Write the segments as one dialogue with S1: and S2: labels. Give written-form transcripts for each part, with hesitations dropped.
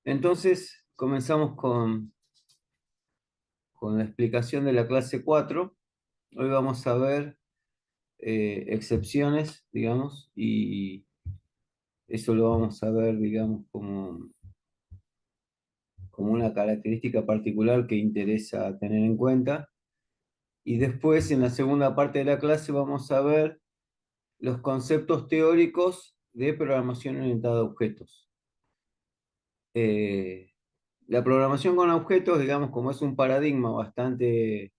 S1: Entonces, comenzamos con la explicación de la clase 4. Hoy vamos a ver excepciones, digamos, y eso lo vamos a ver, digamos, como una característica particular que interesa tener en cuenta. Y después, en la segunda parte de la clase, vamos a ver los conceptos teóricos de programación orientada a objetos. Eh, la programación con objetos, digamos, como es un paradigma bastante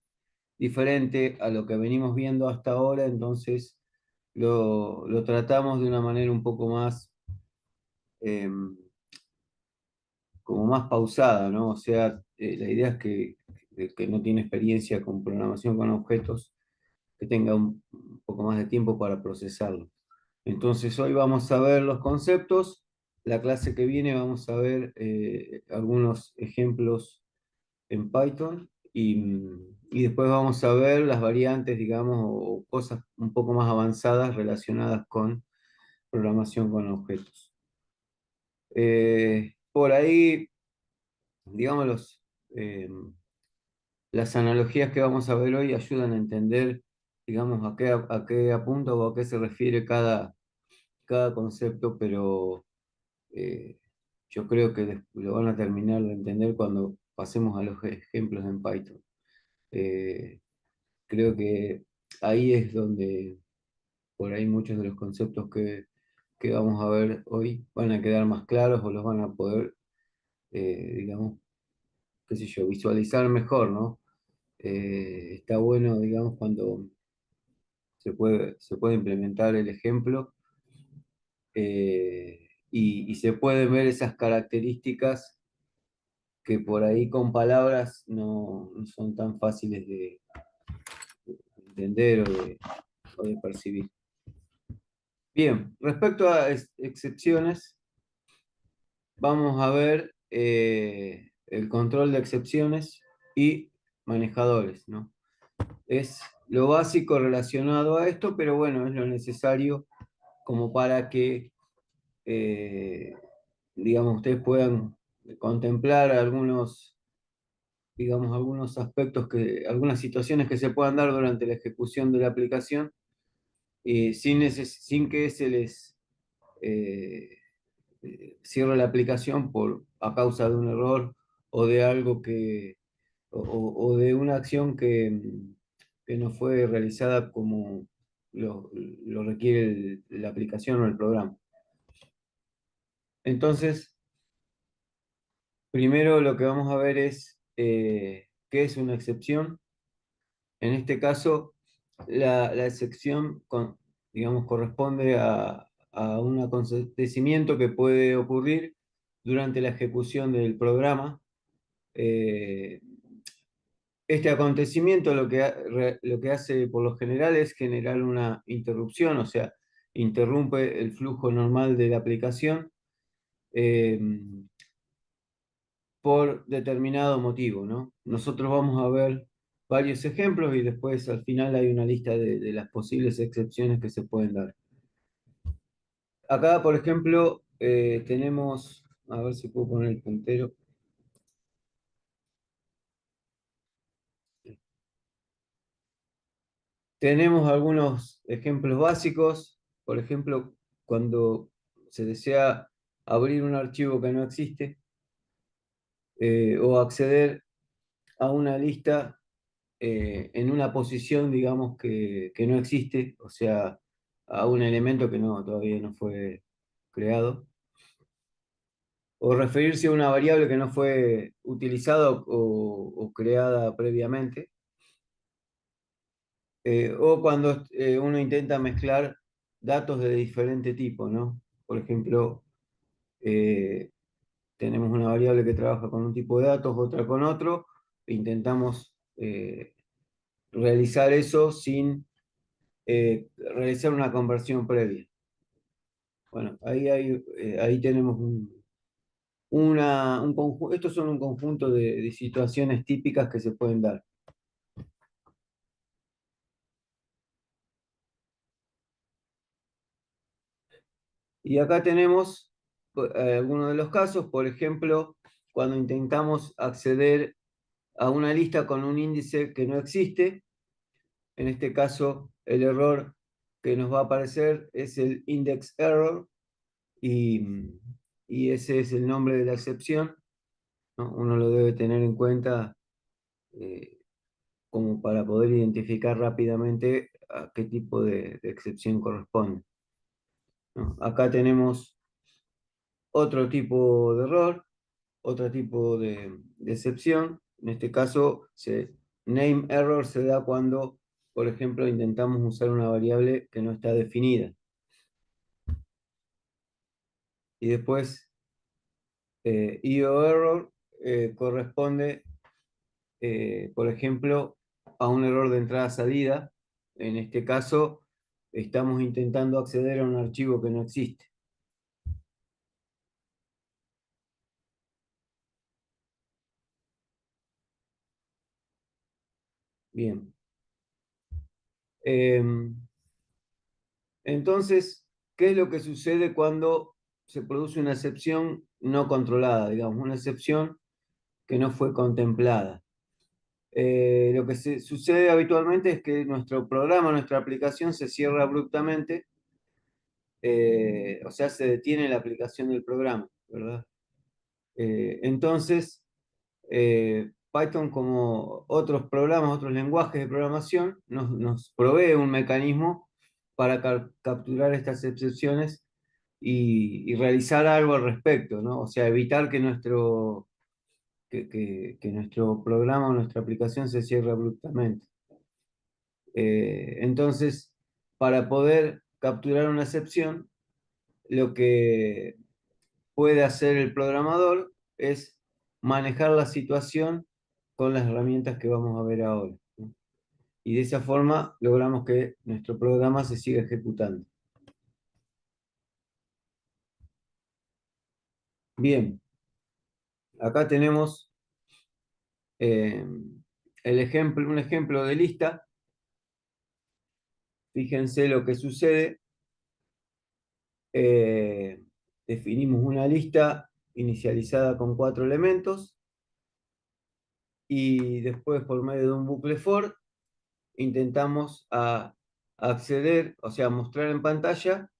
S1: diferente a lo que venimos viendo hasta ahora, entonces lo tratamos de una manera un poco más, eh, como más pausada, ¿no? O sea, la idea es que el que no tiene experiencia con programación con objetos, que tenga un poco más de tiempo para procesarlo. Entonces hoy vamos a ver los conceptos, la clase que viene vamos a ver algunos ejemplos en Python y después vamos a ver las variantes, digamos, o cosas un poco más avanzadas relacionadas con programación con objetos. Por ahí, digamos, las analogías que vamos a ver hoy ayudan a entender, digamos, a qué apunta o a qué se refiere cada concepto, pero eh, yo creo que lo van a terminar de entender cuando pasemos a los ejemplos en Python. Eh, Creo que ahí es donde por ahí muchos de los conceptos que vamos a ver hoy van a quedar más claros o los van a poder, digamos, qué sé yo, visualizar mejor, ¿no? Está bueno, digamos, cuando se puede implementar el ejemplo y se pueden ver esas características que por ahí con palabras no son tan fáciles de entender o de percibir. Bien, respecto a excepciones, vamos a ver el control de excepciones y manejadores, ¿no? Es lo básico relacionado a esto, pero bueno, es lo necesario como para que, eh, digamos, ustedes puedan contemplar digamos, algunos aspectos algunas situaciones que se puedan dar durante la ejecución de la aplicación, sin que se les eh, cierre la aplicación a causa de un error o de algo o de una acción que no fue realizada como lo requiere la aplicación o el programa. Entonces, primero lo que vamos a ver es qué es una excepción. En este caso, la excepción, digamos, corresponde a un acontecimiento que puede ocurrir durante la ejecución del programa. Eh, este acontecimiento lo que hace por lo general es generar una interrupción, o sea, interrumpe el flujo normal de la aplicación eh, por determinado motivo, ¿no? Nosotros vamos a ver varios ejemplos y después al final hay una lista de las posibles excepciones que se pueden dar. Acá, por ejemplo, tenemos, a ver si puedo poner el puntero. Tenemos algunos ejemplos básicos, por ejemplo, cuando se desea abrir un archivo que no existe o acceder a una lista en una posición, digamos, que no existe, o sea, a un elemento que todavía no fue creado, o referirse a una variable que no fue utilizada o creada previamente, o cuando uno intenta mezclar datos de diferente tipo, ¿no? Por ejemplo, eh, tenemos una variable que trabaja con un tipo de datos, otra con otro, e intentamos realizar eso sin realizar una conversión previa. Bueno, ahí tenemos estos son un conjunto de situaciones típicas que se pueden dar. Y acá tenemos algunos de los casos, por ejemplo, cuando intentamos acceder a una lista con un índice que no existe. En este caso, el error que nos va a aparecer es el index error y, y ese es el nombre de la excepción, ¿no? Uno lo debe tener en cuenta eh, como para poder identificar rápidamente a qué tipo de excepción corresponde, ¿no? Acá tenemos otro tipo de error, otro tipo de excepción. En este caso, name error se da cuando, por ejemplo, intentamos usar una variable que no está definida. Y después, IO error corresponde, por ejemplo, a un error de entrada-salida. En este caso, estamos intentando acceder a un archivo que no existe. Bien. Em, Entonces, ¿qué es lo que sucede cuando se produce una excepción no controlada, digamos, una excepción que no fue contemplada? Lo que sucede habitualmente es que nuestro programa, nuestra aplicación se cierra abruptamente, o sea, se detiene la aplicación del programa, ¿verdad? Entonces, Python, como otros programas, otros lenguajes de programación, nos provee un mecanismo para capturar estas excepciones y realizar algo al respecto, ¿no? O sea, evitar que nuestro programa o nuestra aplicación se cierre abruptamente. Entonces, para poder capturar una excepción, lo que puede hacer el programador es manejar la situación con las herramientas que vamos a ver ahora, ¿no? Y de esa forma logramos que nuestro programa se siga ejecutando. Bien, acá tenemos eh, un ejemplo de lista. Fíjense lo que sucede. Eh, Definimos una lista inicializada con 4 elementos y después por medio de un bucle for intentamos acceder, o sea, mostrar en pantalla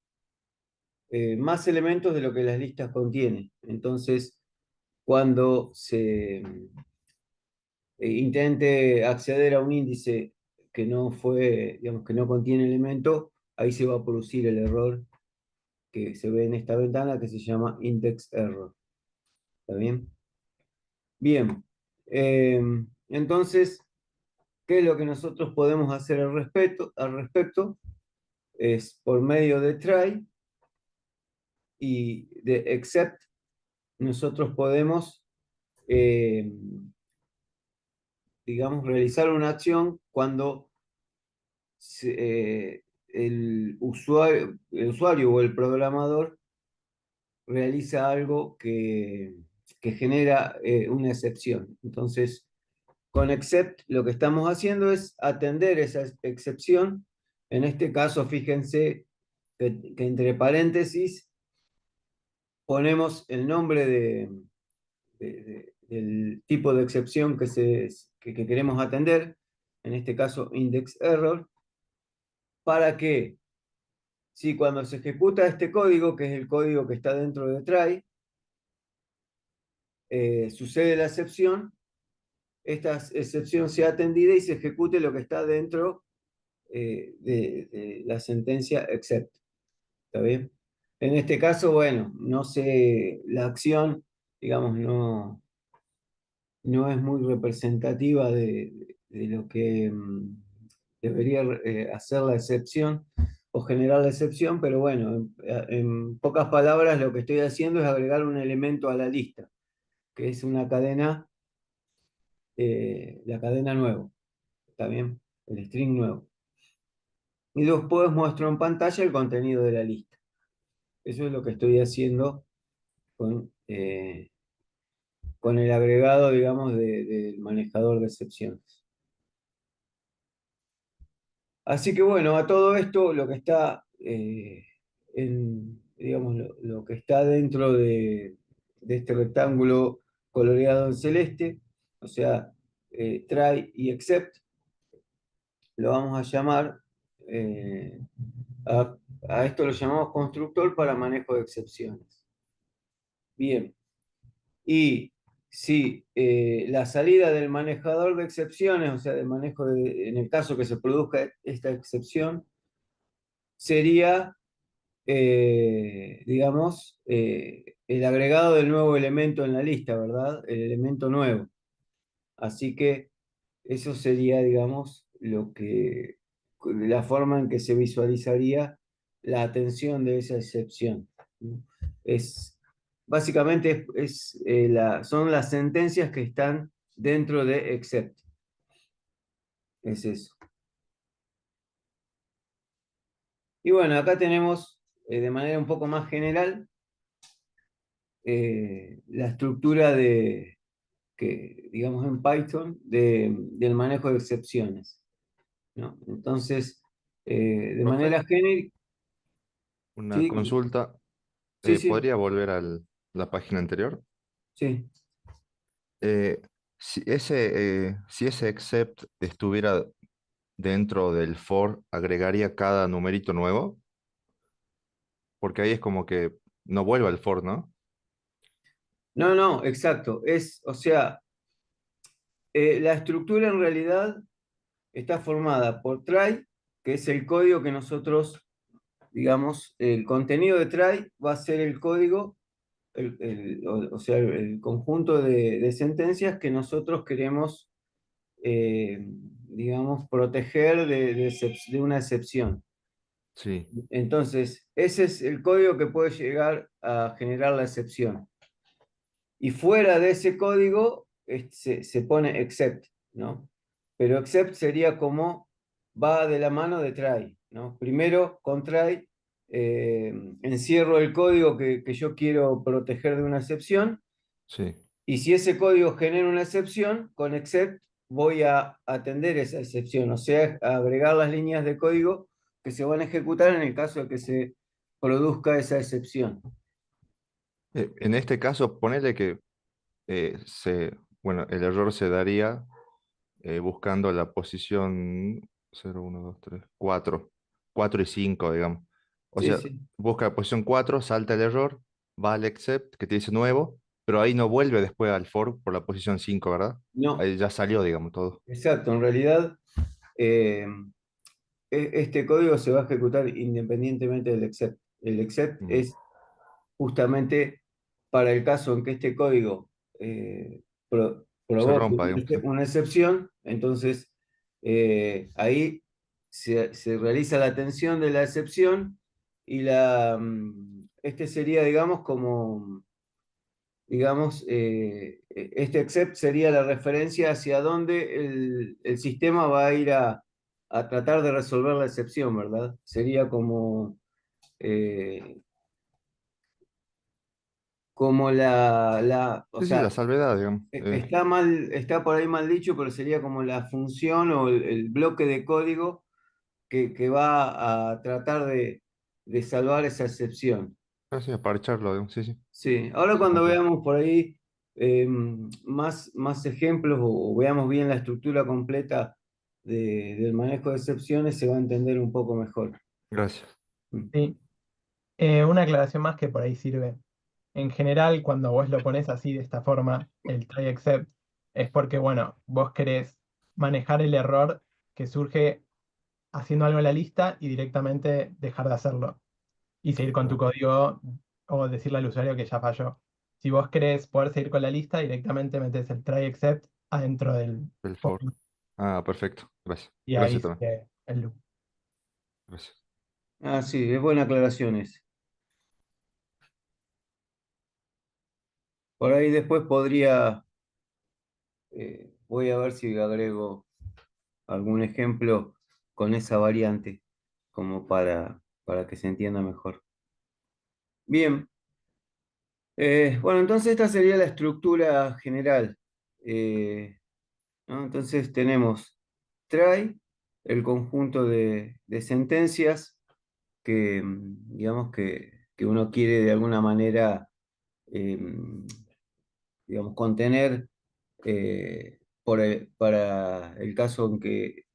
S1: más elementos de lo que las listas contienen. Entonces, cuando se intente acceder a un índice que no fue, digamos, que no contiene elemento, ahí se va a producir el error que se ve en esta ventana que se llama index error. ¿Está bien? Bien. Eh, entonces, ¿qué es lo que nosotros podemos hacer al respecto? Es por medio de try y de except, nosotros podemos, eh, digamos, realizar una acción cuando el usuario o el programador realiza algo que genera una excepción. Entonces, con except lo que estamos haciendo es atender esa excepción. En este caso, fíjense que entre paréntesis ponemos el nombre del tipo de excepción que queremos atender, en este caso index error, para que si cuando se ejecuta este código, que es el código que está dentro de try, sucede la excepción, esta excepción sea atendida y se ejecute lo que está dentro de la sentencia except. ¿Está bien? En este caso, bueno, no sé, la acción, digamos, no es muy representativa de lo que debería hacer la excepción o generar la excepción, pero bueno, en pocas palabras lo que estoy haciendo es agregar un elemento a la lista, que es una cadena, la cadena nuevo, ¿está bien? El string nuevo. Y después muestro en pantalla el contenido de la lista. Eso es lo que estoy haciendo con el agregado, digamos, del manejador de excepciones. Así que bueno, a todo esto lo que está digamos, lo que está dentro de este rectángulo coloreado en celeste, o sea, try y except, lo vamos a llamar, eh, a, a esto lo llamamos constructor para manejo de excepciones. Bien, y si la salida del manejador de excepciones, o sea, del manejo en el caso que se produzca esta excepción, sería, digamos, el agregado del nuevo elemento en la lista, ¿verdad? El elemento nuevo. Así que eso sería, digamos, la forma en que se visualizaría la atención de esa excepción. ¿No? Es, básicamente son las sentencias que están dentro de except. Es eso. Y bueno, acá tenemos de manera un poco más general la estructura digamos en Python, del manejo de excepciones. ¿No? Entonces, de
S2: Profe,
S1: manera genérica,
S2: una
S1: sí,
S2: consulta.
S1: sí, sí,
S2: ¿Podría volver a la página anterior?
S1: sí.
S2: Eh, si ese except estuviera dentro del for, ¿agregaría cada numerito nuevo? Porque ahí es como que no vuelve al for, ¿no?
S1: No, no, exacto. O sea, la estructura en realidad está formada por try, que es el código que nosotros, digamos, el contenido de try va a ser el código, o sea, el conjunto de sentencias que nosotros queremos, digamos, proteger de una excepción.
S2: Sí,
S1: Entonces, ese es el código que puede llegar a generar la excepción. Y fuera de ese código se pone except, ¿no? Pero except sería como va de la mano de try, ¿no? Primero con try encierro el código que yo quiero proteger de una excepción,
S2: sí.
S1: y si ese código genera una excepción, con except voy a atender esa excepción, o sea, a agregar las líneas de código que se van a ejecutar en el caso de que se produzca esa excepción.
S2: En este caso, ponele que bueno, el error se daría buscando la posición 0, 1, 2, 3, 4, 4 y 5, digamos. O
S1: Sí,
S2: sea,
S1: sí.
S2: busca la posición 4, salta el error, va al except que te dice nuevo, pero ahí no vuelve después al for por la posición 5, ¿verdad?
S1: No,
S2: Ahí ya salió, digamos, todo.
S1: exacto. En realidad, eh, este código se va a ejecutar independientemente del except. El except
S2: Mm.
S1: es justamente para el caso en que este código
S2: Se
S1: provoque
S2: rompa, digamos. Sí.
S1: una excepción, entonces ahí se realiza la atención de la excepción y este sería, digamos, como, digamos, este except sería la referencia hacia dónde el sistema va a ir a tratar de resolver la excepción, ¿verdad? Sería eh, como o
S2: Sí, sí,
S1: sea,
S2: la salvedad, digamos.
S1: está por ahí mal dicho, pero sería como la función o el bloque de código que va a tratar de salvar esa excepción.
S2: Sí, aparcharlo, digamos. Sí, sí.
S1: Sí, ahora
S2: Se
S1: cuando
S2: comprende.
S1: veamos por ahí más ejemplos o veamos bien la estructura completa del manejo de excepciones, se va a entender un poco mejor.
S2: Gracias.
S1: Mm.
S3: Sí, una aclaración más que por ahí sirve. En general, cuando vos lo pones así de esta forma, el try except, es porque, bueno, vos querés manejar el error que surge haciendo algo en la lista y directamente dejar de hacerlo y seguir con tu
S2: Claro.
S3: código o decirle al usuario que ya falló. Si vos querés poder seguir con la lista, directamente metes el try except adentro del
S2: El
S3: for
S2: for. Ah, perfecto. Gracias.
S3: y ahí
S2: Gracias también.
S3: sigue el loop.
S2: Gracias.
S1: Ah, sí, es buena aclaración esa. Por ahí después voy a ver si agrego algún ejemplo con esa variante, como para que se entienda mejor. Bien, bueno, entonces esta sería la estructura general. Eh, ¿No? Entonces tenemos try, el conjunto de sentencias que, digamos que uno quiere de alguna manera, digamos, contener para el caso en que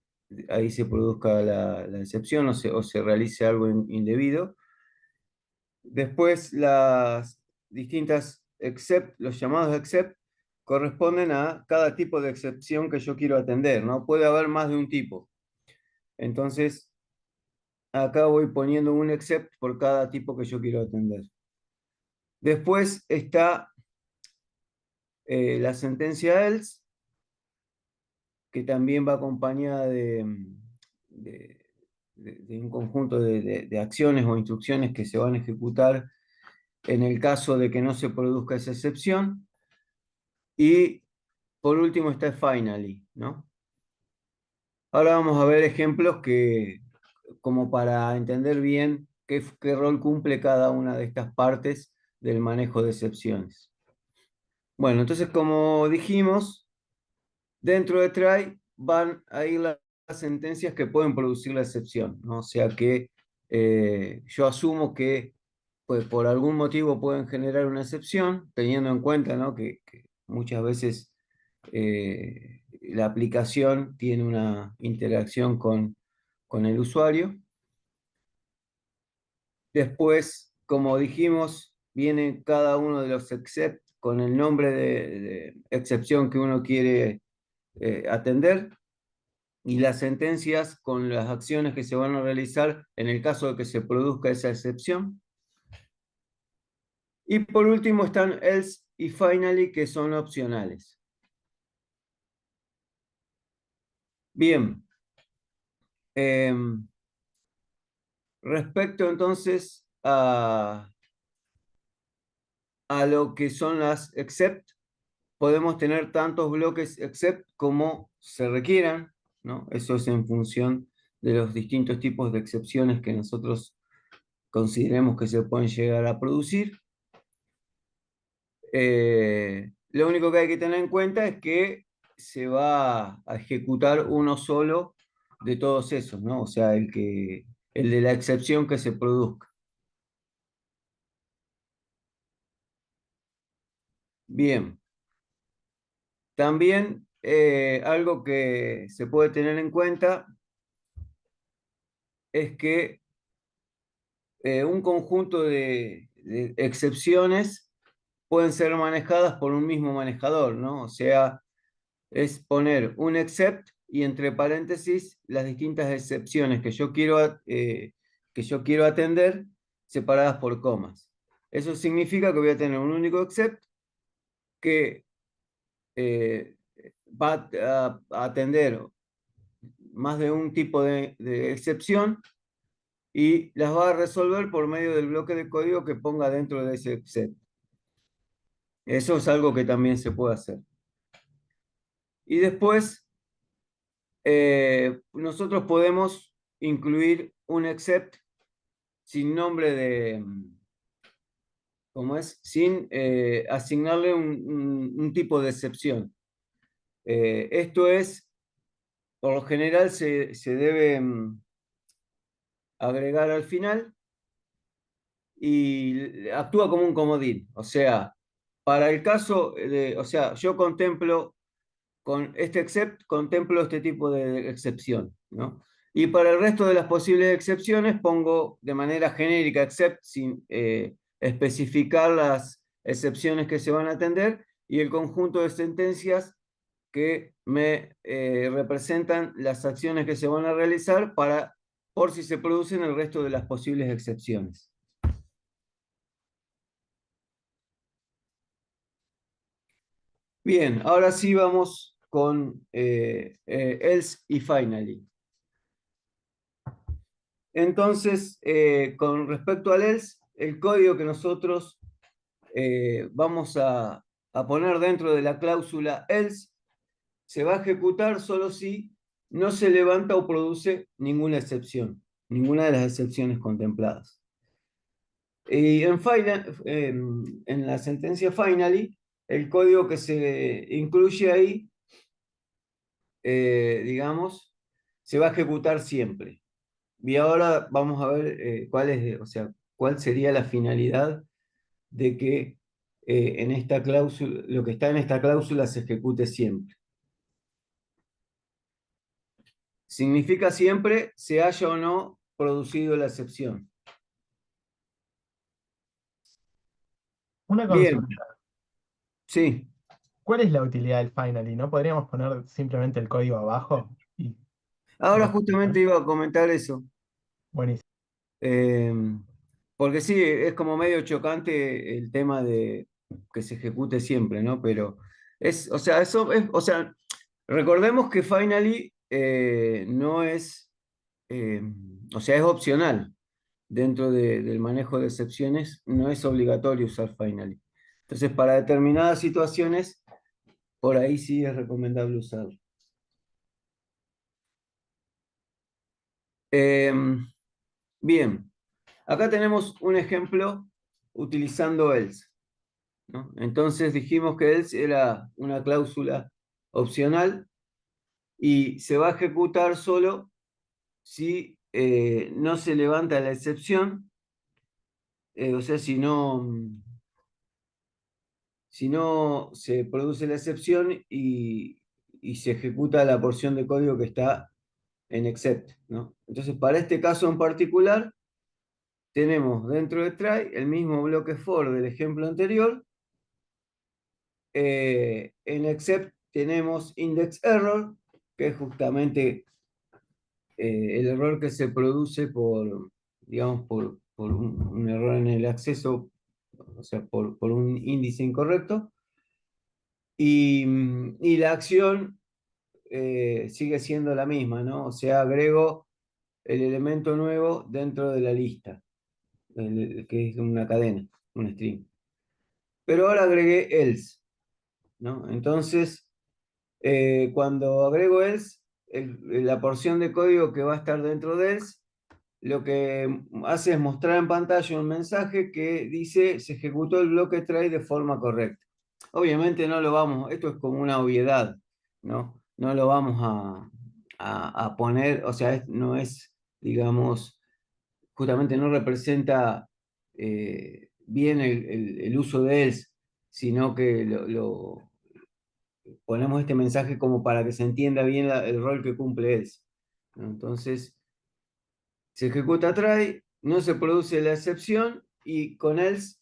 S1: ahí se produzca la excepción o se realice algo indebido. Después las distintas except, los llamados except, corresponden a cada tipo de excepción que yo quiero atender, ¿no? Puede haber más de un tipo. Entonces, acá voy poniendo un except por cada tipo que yo quiero atender. Después está la sentencia else, que también va acompañada de- de un conjunto de acciones o instrucciones que se van a ejecutar en el caso de que no se produzca esa excepción. Y por último está finally, ¿no? Ahora vamos a ver ejemplos como para entender bien qué rol cumple cada una de estas partes del manejo de excepciones. Bueno, entonces como dijimos, dentro de try van a ir las sentencias que pueden producir la excepción, ¿no? O sea que yo asumo que pues, por algún motivo pueden generar una excepción, teniendo en cuenta, ¿no? que muchas veces la aplicación tiene una interacción con el usuario. Después, como dijimos, viene cada uno de los except con el nombre de excepción que uno quiere atender y las sentencias con las acciones que se van a realizar en el caso de que se produzca esa excepción. Y por último están else y finally, que son opcionales. Bien. Respecto entonces a lo que son las except, podemos tener tantos bloques except como se requieran, ¿no? Eso es en función de los distintos tipos de excepciones que nosotros consideremos que se pueden llegar a producir. Lo único que hay que tener en cuenta es que se va a ejecutar uno solo de todos esos, ¿no? O sea, el de la excepción que se produzca. Bien. También algo que se puede tener en cuenta es que un conjunto de excepciones pueden ser manejadas por un mismo manejador, ¿no? O sea, es poner un except y entre paréntesis las distintas excepciones que yo quiero atender separadas por comas. Eso significa que voy a tener un único except que eh, va a atender más de un tipo de excepción y las va a resolver por medio del bloque de código que ponga dentro de ese set. Eso es algo que también se puede hacer. Y después, nosotros podemos incluir un except sin nombre ¿cómo es? Sin asignarle un tipo de excepción. Esto es, por lo general, se debe agregar al final y actúa como un comodín. O sea, para el caso o sea, yo contemplo con este except, contemplo este tipo de excepción, ¿no? Y para el resto de las posibles excepciones pongo de manera genérica except sin especificar las excepciones que se van a atender y el conjunto de sentencias que me representan las acciones que se van a realizar por si se producen el resto de las posibles excepciones. Bien, ahora sí vamos con else y finally. Entonces, con respecto al else, el código que nosotros vamos a poner dentro de la cláusula else se va a ejecutar solo si no se levanta o produce ninguna excepción, ninguna de las excepciones contempladas. Y en la sentencia finally, el código que se incluye ahí, digamos, se va a ejecutar siempre. Y ahora vamos a ver cuál es, o sea, cuál sería la finalidad de que en esta cláusula, lo que está en esta cláusula se ejecute siempre. Significa siempre se haya o no producido la excepción.
S3: Una
S1: Bien,
S3: consulta.
S1: sí.
S3: ¿Cuál es la utilidad del finally? ¿No podríamos poner simplemente el código abajo? Y
S1: Ahora
S3: lo-
S1: justamente iba a comentar eso.
S3: Buenísimo.
S1: Eh, Porque sí, es como medio chocante el tema de que se ejecute siempre, ¿no? Pero o sea, o sea, recordemos que finally no es, eh, o sea, es opcional. Dentro del manejo de excepciones, no es obligatorio usar finally. Entonces, para determinadas situaciones, por ahí sí es recomendable usarlo. Eh, Bien, acá tenemos un ejemplo utilizando else, ¿no? Entonces dijimos que else era una cláusula opcional y se va a ejecutar solo si no se levanta la excepción, o sea, si no se produce la excepción y se ejecuta la porción de código que está en except, ¿no? Entonces, para este caso en particular, tenemos dentro de try el mismo bloque for del ejemplo anterior. En except tenemos index error, que es justamente el error que se produce por, digamos, por un error en el acceso, o sea, por un índice incorrecto. Y la acción sigue siendo la misma, ¿no? O sea, agrego el elemento nuevo dentro de la lista, que es una cadena, un string. Pero ahora agregué else, ¿no? Entonces, cuando agrego else, la porción de código que va a estar dentro de else, lo que hace es mostrar en pantalla un mensaje que dice se ejecutó el bloque try de forma correcta. Obviamente no lo vamos, esto es como una obviedad, ¿no? No lo vamos a poner, o sea, no es, digamos, justamente no representa bien el uso de else, sino que ponemos este mensaje como para que se entienda bien el rol que cumple else, ¿no? Entonces, se ejecuta try, no se produce la excepción y con else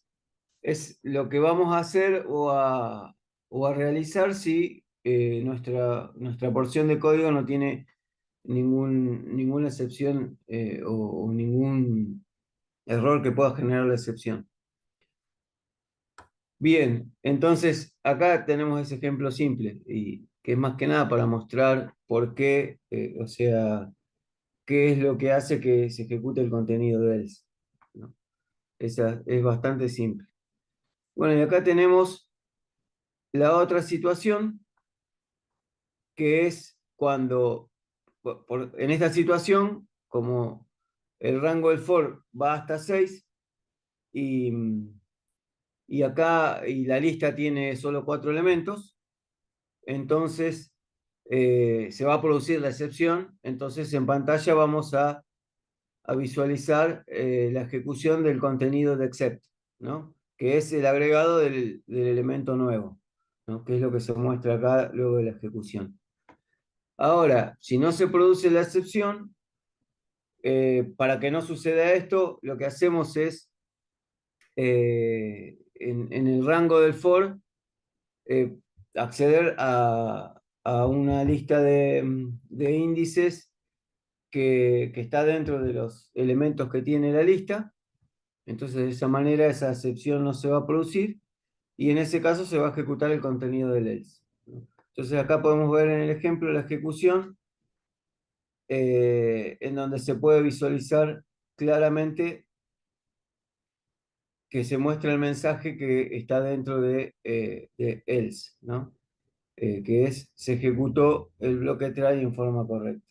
S1: es lo que vamos a hacer o a realizar si nuestra porción de código no tiene ninguna excepción o ningún error que pueda generar la excepción. Bien, entonces acá tenemos ese ejemplo simple y que es más que nada para mostrar por qué, o sea, qué es lo que hace que se ejecute el contenido de else, ¿no? Esa es bastante simple. Bueno, y acá tenemos la otra situación, que es cuando, en esta situación, como el rango del for va hasta 6 y, y acá y la lista tiene solo 4 elementos, entonces se va a producir la excepción, entonces en pantalla vamos a visualizar la ejecución del contenido de except, ¿no? Que es el agregado del elemento nuevo, ¿no? Que es lo que se muestra acá luego de la ejecución. Ahora, si no se produce la excepción, para que no suceda esto, lo que hacemos es, en el rango del for, eh, acceder a una lista de índices que está dentro de los elementos que tiene la lista. Entonces, de esa manera, esa excepción no se va a producir y en ese caso se va a ejecutar el contenido del else, ¿no? Entonces, acá podemos ver en el ejemplo la ejecución, en donde se puede visualizar claramente que se muestra el mensaje que está dentro de else, ¿no? Que es, se ejecutó el bloque try en forma correcta.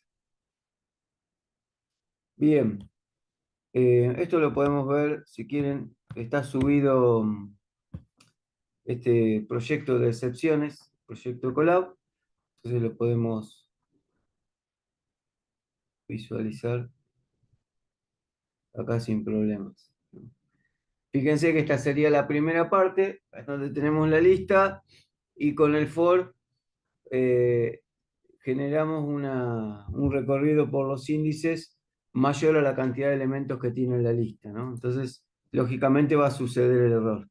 S1: Bien, esto lo podemos ver, si quieren, está subido este proyecto de excepciones, proyecto Colab, entonces lo podemos visualizar acá sin problemas, ¿no? Fíjense que esta sería la primera parte, donde tenemos la lista, y con el for eh, generamos un recorrido por los índices mayor a la cantidad de elementos que tiene la lista, ¿no? Entonces, lógicamente va a suceder el error.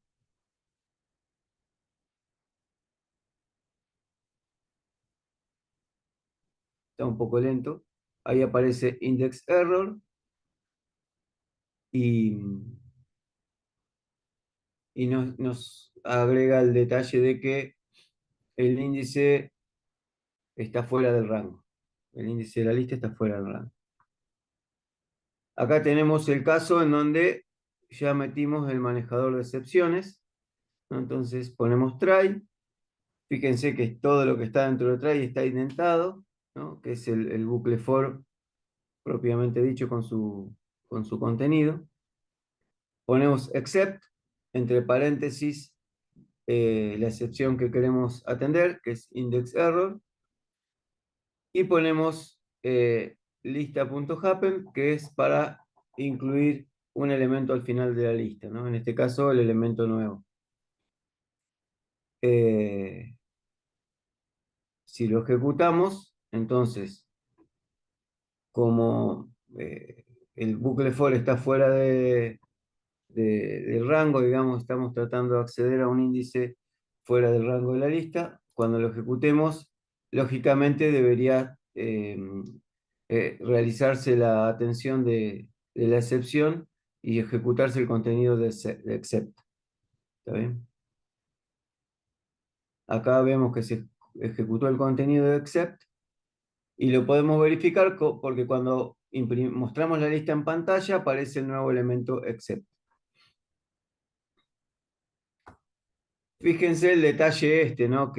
S1: Está un poco lento. Ahí aparece index error y, y nos agrega el detalle de que el índice está fuera del rango. El índice de la lista está fuera del rango. Acá tenemos el caso en donde ya metimos el manejador de excepciones, ¿no? Entonces ponemos try. Fíjense que todo lo que está dentro de try está indentado, ¿no? Que es el bucle for propiamente dicho con su contenido. Ponemos except, entre paréntesis, la excepción que queremos atender, que es index error, y ponemos lista.happen, que es para incluir un elemento al final de la lista, ¿no? En este caso, el elemento nuevo. Si lo ejecutamos, entonces, como el bucle for está fuera del rango, digamos, estamos tratando de acceder a un índice fuera del rango de la lista, cuando lo ejecutemos, lógicamente debería realizarse la atención de la excepción y ejecutarse el contenido de except. ¿Está bien? Acá vemos que se ejecutó el contenido de except y lo podemos verificar porque cuando mostramos la lista en pantalla aparece el nuevo elemento except. Fíjense el detalle este, ¿no?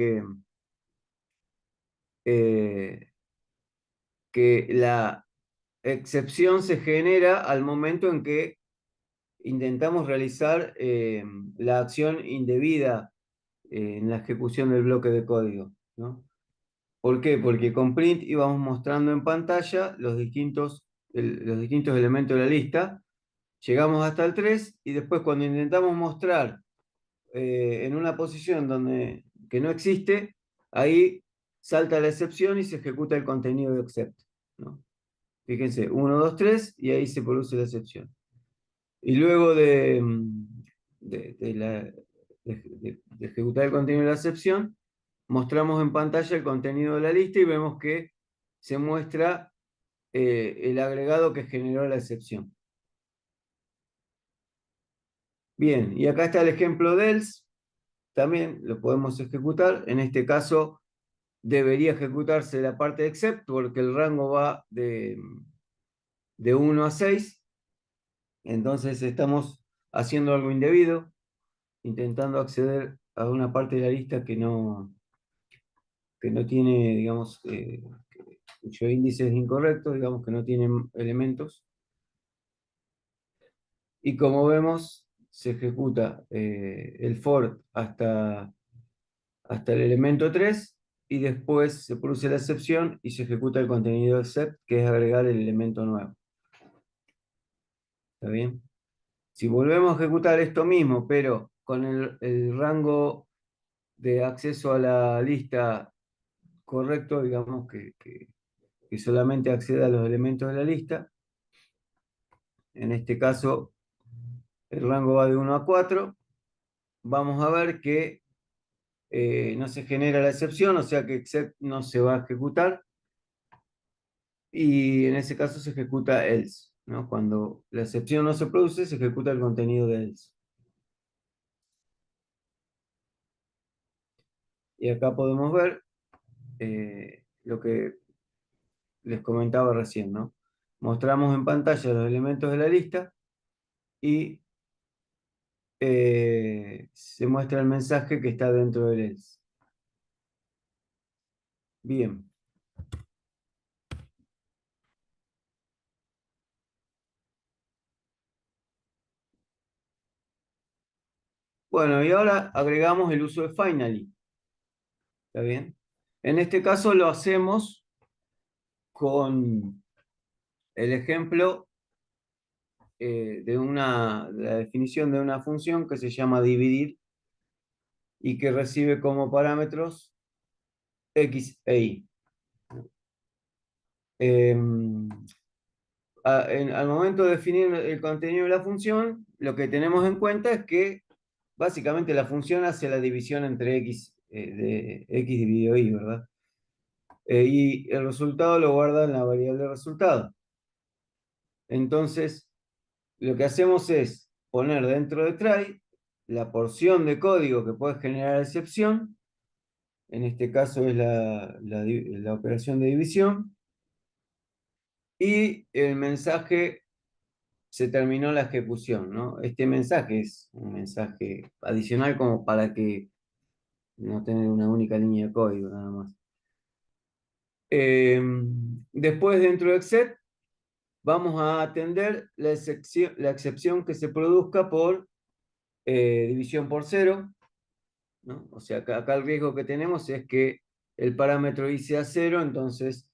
S1: Eh, que la excepción se genera al momento en que intentamos realizar la acción indebida en la ejecución del bloque de código, ¿no? ¿Por qué? Porque con print íbamos mostrando en pantalla los distintos elementos de la lista, llegamos hasta el 3 y después cuando intentamos mostrar en una posición que no existe, ahí salta la excepción y se ejecuta el contenido de except, ¿no? Fíjense, 1, 2, 3 y ahí se produce la excepción. Y luego de ejecutar el contenido de la excepción, mostramos en pantalla el contenido de la lista y vemos que se muestra el agregado que generó la excepción. Bien, y acá está el ejemplo de else. También lo podemos ejecutar. En este caso debería ejecutarse la parte de except porque el rango va de 1 a 6. Entonces estamos haciendo algo indebido, intentando acceder a una parte de la lista que no tiene, digamos, cuyo índice es incorrecto, digamos que no tiene elementos. Y como vemos, se ejecuta el for hasta el elemento 3 y después se produce la excepción y se ejecuta el contenido except, que es agregar el elemento nuevo. ¿Está bien? Si volvemos a ejecutar esto mismo, pero con el rango de acceso a la lista correcto, digamos que solamente acceda a los elementos de la lista, en este caso el rango va de 1 a 4, vamos a ver que no se genera la excepción, o sea que except no se va a ejecutar, y en ese caso se ejecuta else, ¿no? Cuando la excepción no se produce, se ejecuta el contenido de else. Y acá podemos ver lo que les comentaba recién, ¿no? Mostramos en pantalla los elementos de la lista y se muestra el mensaje que está dentro del else. Bien. Bueno, y ahora agregamos el uso de finally. ¿Está bien? En este caso lo hacemos con el ejemplo la definición de una función que se llama dividir y que recibe como parámetros x e y. Al momento de definir el contenido de la función, lo que tenemos en cuenta es que básicamente la función hace la división entre x, de x dividido y, ¿verdad? Y el resultado lo guarda en la variable resultado. Entonces, lo que hacemos es poner dentro de try la porción de código que puede generar excepción, en este caso es la operación de división, y el mensaje se terminó la ejecución, ¿no? Este mensaje es un mensaje adicional como para que no tener una única línea de código nada más. Después dentro de except vamos a atender la excepción que se produzca por división por cero, ¿no? O sea, acá el riesgo que tenemos es que el parámetro y sea cero, entonces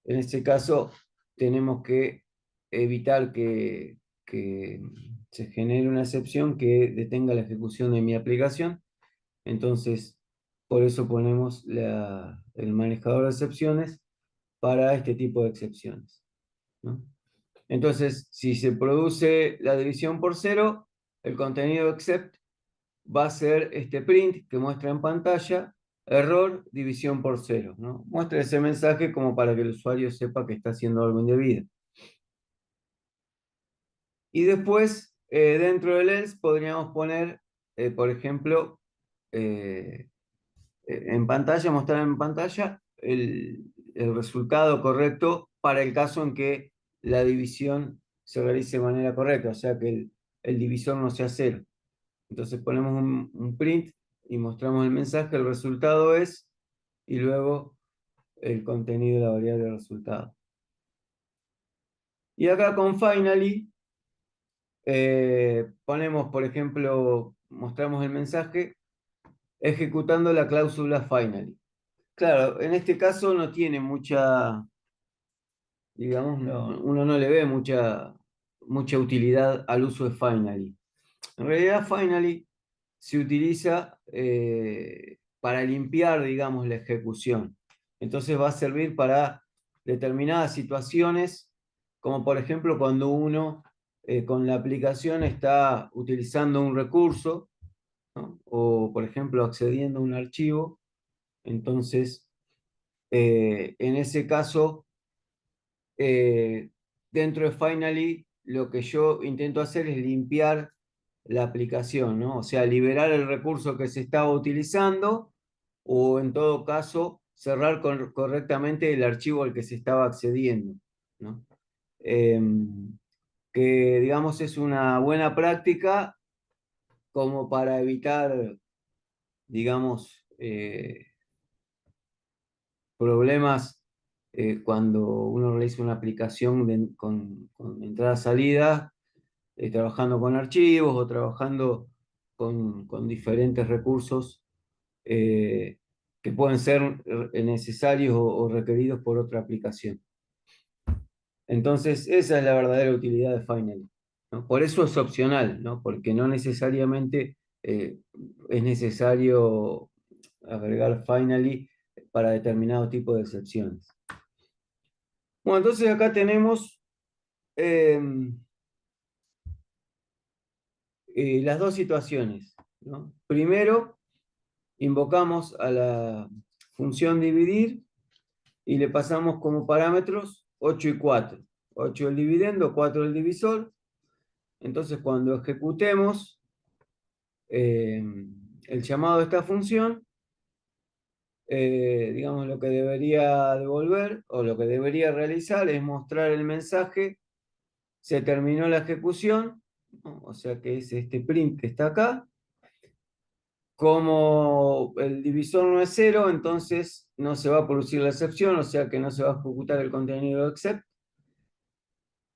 S1: en este caso tenemos que evitar que se genere una excepción que detenga la ejecución de mi aplicación. Entonces, por eso ponemos el manejador de excepciones para este tipo de excepciones, ¿no? Entonces, si se produce la división por cero, el contenido except va a ser este print que muestra en pantalla, error, división por cero, ¿no? Muestra ese mensaje como para que el usuario sepa que está haciendo algo indebido. Y después, dentro del else, podríamos poner, por ejemplo, en pantalla, mostrar en pantalla el resultado correcto para el caso en que la división se realice de manera correcta, o sea que el divisor no sea cero. Entonces ponemos un print y mostramos el mensaje, el resultado es, y luego el contenido de la variable de resultado. Y acá con finally, ponemos, por ejemplo, mostramos el mensaje ejecutando la cláusula finally. Claro, en este caso no tiene mucha, digamos, uno no le ve mucha utilidad al uso de finally. En realidad, finally se utiliza para limpiar, digamos, la ejecución. Entonces va a servir para determinadas situaciones, como por ejemplo cuando uno con la aplicación está utilizando un recurso, ¿no? O por ejemplo accediendo a un archivo. Entonces, en ese caso, dentro de Finally, lo que yo intento hacer es limpiar la aplicación, ¿no? O sea, liberar el recurso que se estaba utilizando o en todo caso cerrar correctamente el archivo al que se estaba accediendo, ¿no? Que digamos es una buena práctica como para evitar, digamos, problemas cuando uno realiza una aplicación con entrada-salida, trabajando con archivos o trabajando con diferentes recursos eh, que pueden ser necesarios o requeridos por otra aplicación. Entonces, esa es la verdadera utilidad de Finally, ¿no? Por eso es opcional, ¿no? Porque no necesariamente es necesario agregar Finally para determinado tipo de excepciones. Bueno, entonces acá tenemos las dos situaciones, ¿no? Primero, invocamos a la función dividir y le pasamos como parámetros 8 y 4. 8 el dividendo, 4 el divisor. Entonces, cuando ejecutemos el llamado de esta función, digamos, lo que debería devolver o lo que debería realizar es mostrar el mensaje, se terminó la ejecución, ¿no? O sea que es este print que está acá. Como el divisor no es cero, entonces no se va a producir la excepción, o sea que no se va a ejecutar el contenido de except,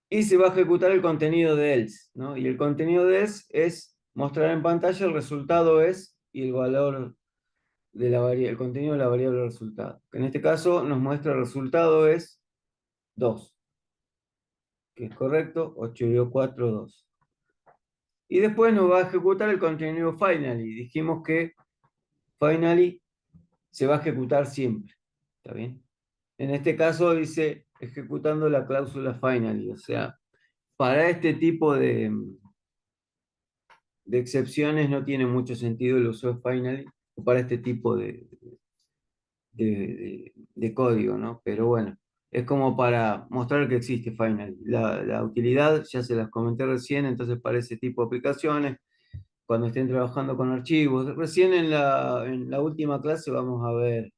S1: y se va a ejecutar el contenido de else, ¿no? Y el contenido de else es mostrar en pantalla el resultado es y el valor de el contenido de la variable resultado. En este caso nos muestra el resultado es 2. que es correcto, 8 dio 4, 2. Y después nos va a ejecutar el contenido finally. Dijimos que finally se va a ejecutar siempre. ¿Está bien? En este caso dice ejecutando la cláusula finally. O sea, para este tipo de excepciones no tiene mucho sentido el uso de finally para este tipo de código, ¿no? Pero bueno, es como para mostrar que existe finally. La utilidad ya se las comenté recién, entonces para ese tipo de aplicaciones, cuando estén trabajando con archivos. Recién en la última clase vamos a ver,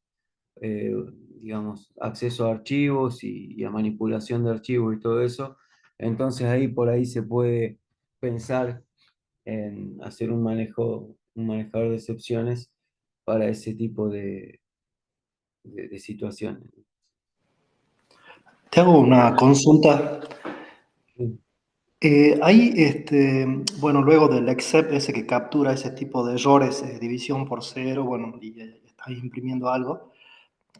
S1: eh, digamos, acceso a archivos y a manipulación de archivos y todo eso. Entonces ahí por ahí se puede pensar en hacer un manejador de excepciones para ese tipo de situaciones.
S4: Te hago una consulta.
S1: Sí.
S4: Ahí, bueno, luego del except ese que captura ese tipo de errores, división por cero, bueno, y estás imprimiendo algo.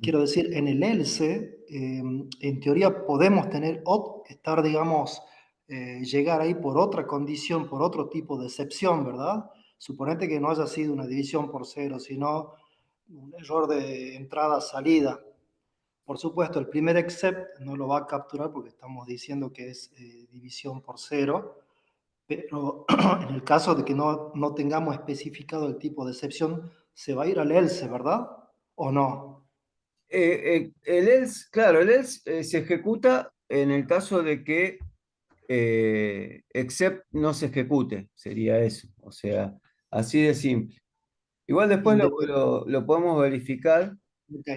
S4: Quiero decir, en el else, en teoría podemos estar, digamos, llegar ahí por otra condición, por otro tipo de excepción, ¿verdad? Suponete que no haya sido una división por cero, sino un error de entrada-salida. Por supuesto, el primer except no lo va a capturar porque estamos diciendo que es división por cero, pero en el caso de que no tengamos especificado el tipo de excepción, se va a ir al else, ¿verdad? ¿O no?
S1: El else, claro, el else se ejecuta en el caso de que except no se ejecute, sería eso. O sea, así de simple. Igual después
S4: Independ-
S1: lo podemos verificar,
S4: Ok,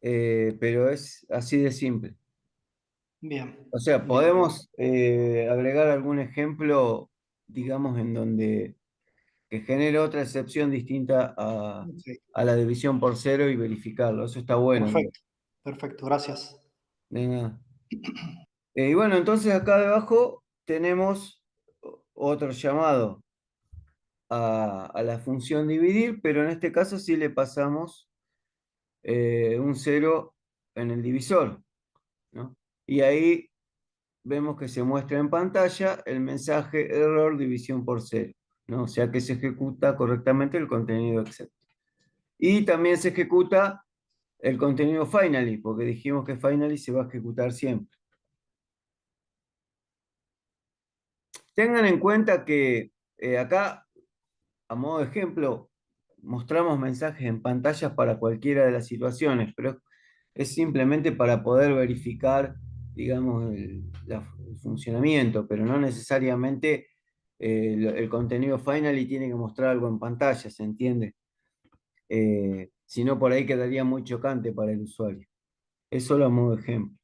S1: pero es así de simple.
S4: bien,
S1: O sea,
S4: bien, bien.
S1: podemos agregar algún ejemplo, digamos, en donde que genere otra excepción distinta
S4: Ok,
S1: a la división por cero y verificarlo. Eso está bueno.
S4: perfecto, perfecto, gracias.
S1: De nada. Y bueno, entonces acá debajo tenemos otro llamado a la función dividir, pero en este caso sí le pasamos un cero en el divisor, ¿no? Y ahí vemos que se muestra en pantalla el mensaje error división por cero, ¿no? O sea que se ejecuta correctamente el contenido except. Y también se ejecuta el contenido finally, porque dijimos que finally se va a ejecutar siempre. Tengan en cuenta que acá, a modo de ejemplo, mostramos mensajes en pantalla para cualquiera de las situaciones, pero es simplemente para poder verificar, digamos, el funcionamiento, pero no necesariamente el contenido final y tiene que mostrar algo en pantalla, ¿se entiende? Si no, por ahí quedaría muy chocante para el usuario. Es solo a modo de ejemplo.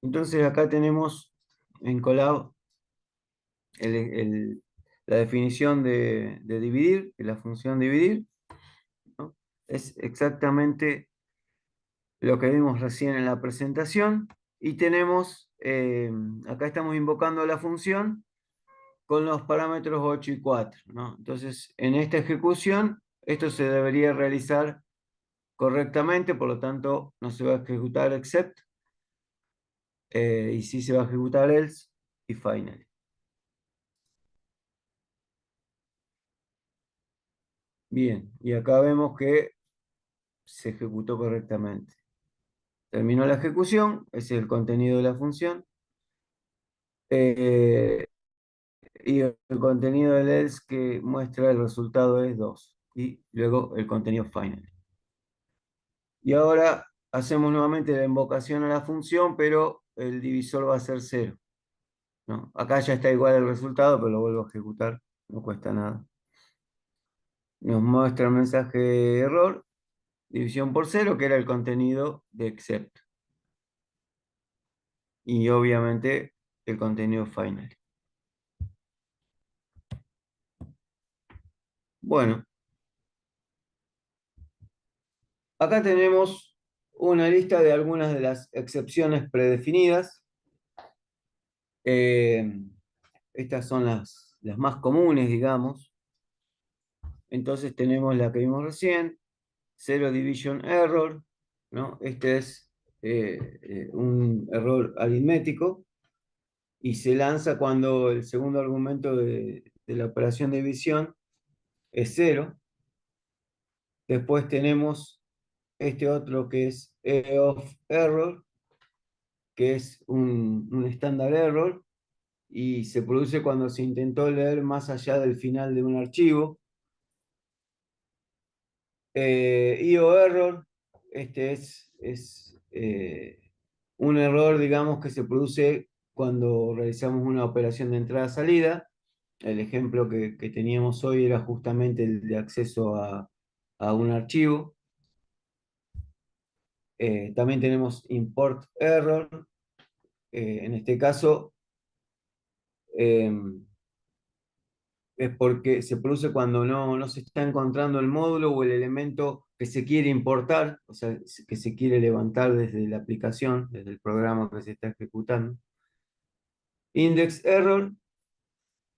S1: Entonces acá tenemos en Colab el- el- la definición de dividir, de la función dividir, ¿no? Es exactamente lo que vimos recién en la presentación y tenemos, acá estamos invocando la función con los parámetros 8 y 4, ¿no? Entonces, en esta ejecución, esto se debería realizar correctamente, por lo tanto, no se va a ejecutar except, y sí se va a ejecutar else y finally. Bien, y acá vemos que se ejecutó correctamente. Terminó la ejecución, ese es el contenido de la función. Eh, y el contenido del else que muestra el resultado es 2. Y luego el contenido final. Y ahora hacemos nuevamente la invocación a la función, pero el divisor va a ser 0, ¿no? Acá ya está igual el resultado, pero lo vuelvo a ejecutar, no cuesta nada. Nos muestra el mensaje error, división por 0, que era el contenido de except. Y obviamente el contenido final. Bueno, acá tenemos una lista de algunas de las excepciones predefinidas. Estas son las más comunes, digamos. Entonces tenemos la que vimos recién, Zero Division Error, ¿no? Este es un error aritmético y se lanza cuando el segundo argumento de la operación de división es 0. Después tenemos este otro que es E of error, que es un standard error, y se produce cuando se intentó leer más allá del final de un archivo. IO error, este es un error, digamos, que se produce cuando realizamos una operación de entrada-salida. El ejemplo que teníamos hoy era justamente el de acceso a un archivo. También tenemos import error. En este caso, es porque se produce cuando no se está encontrando el módulo o el elemento que se quiere importar, o sea, que se quiere levantar desde la aplicación, desde el programa que se está ejecutando. Index error,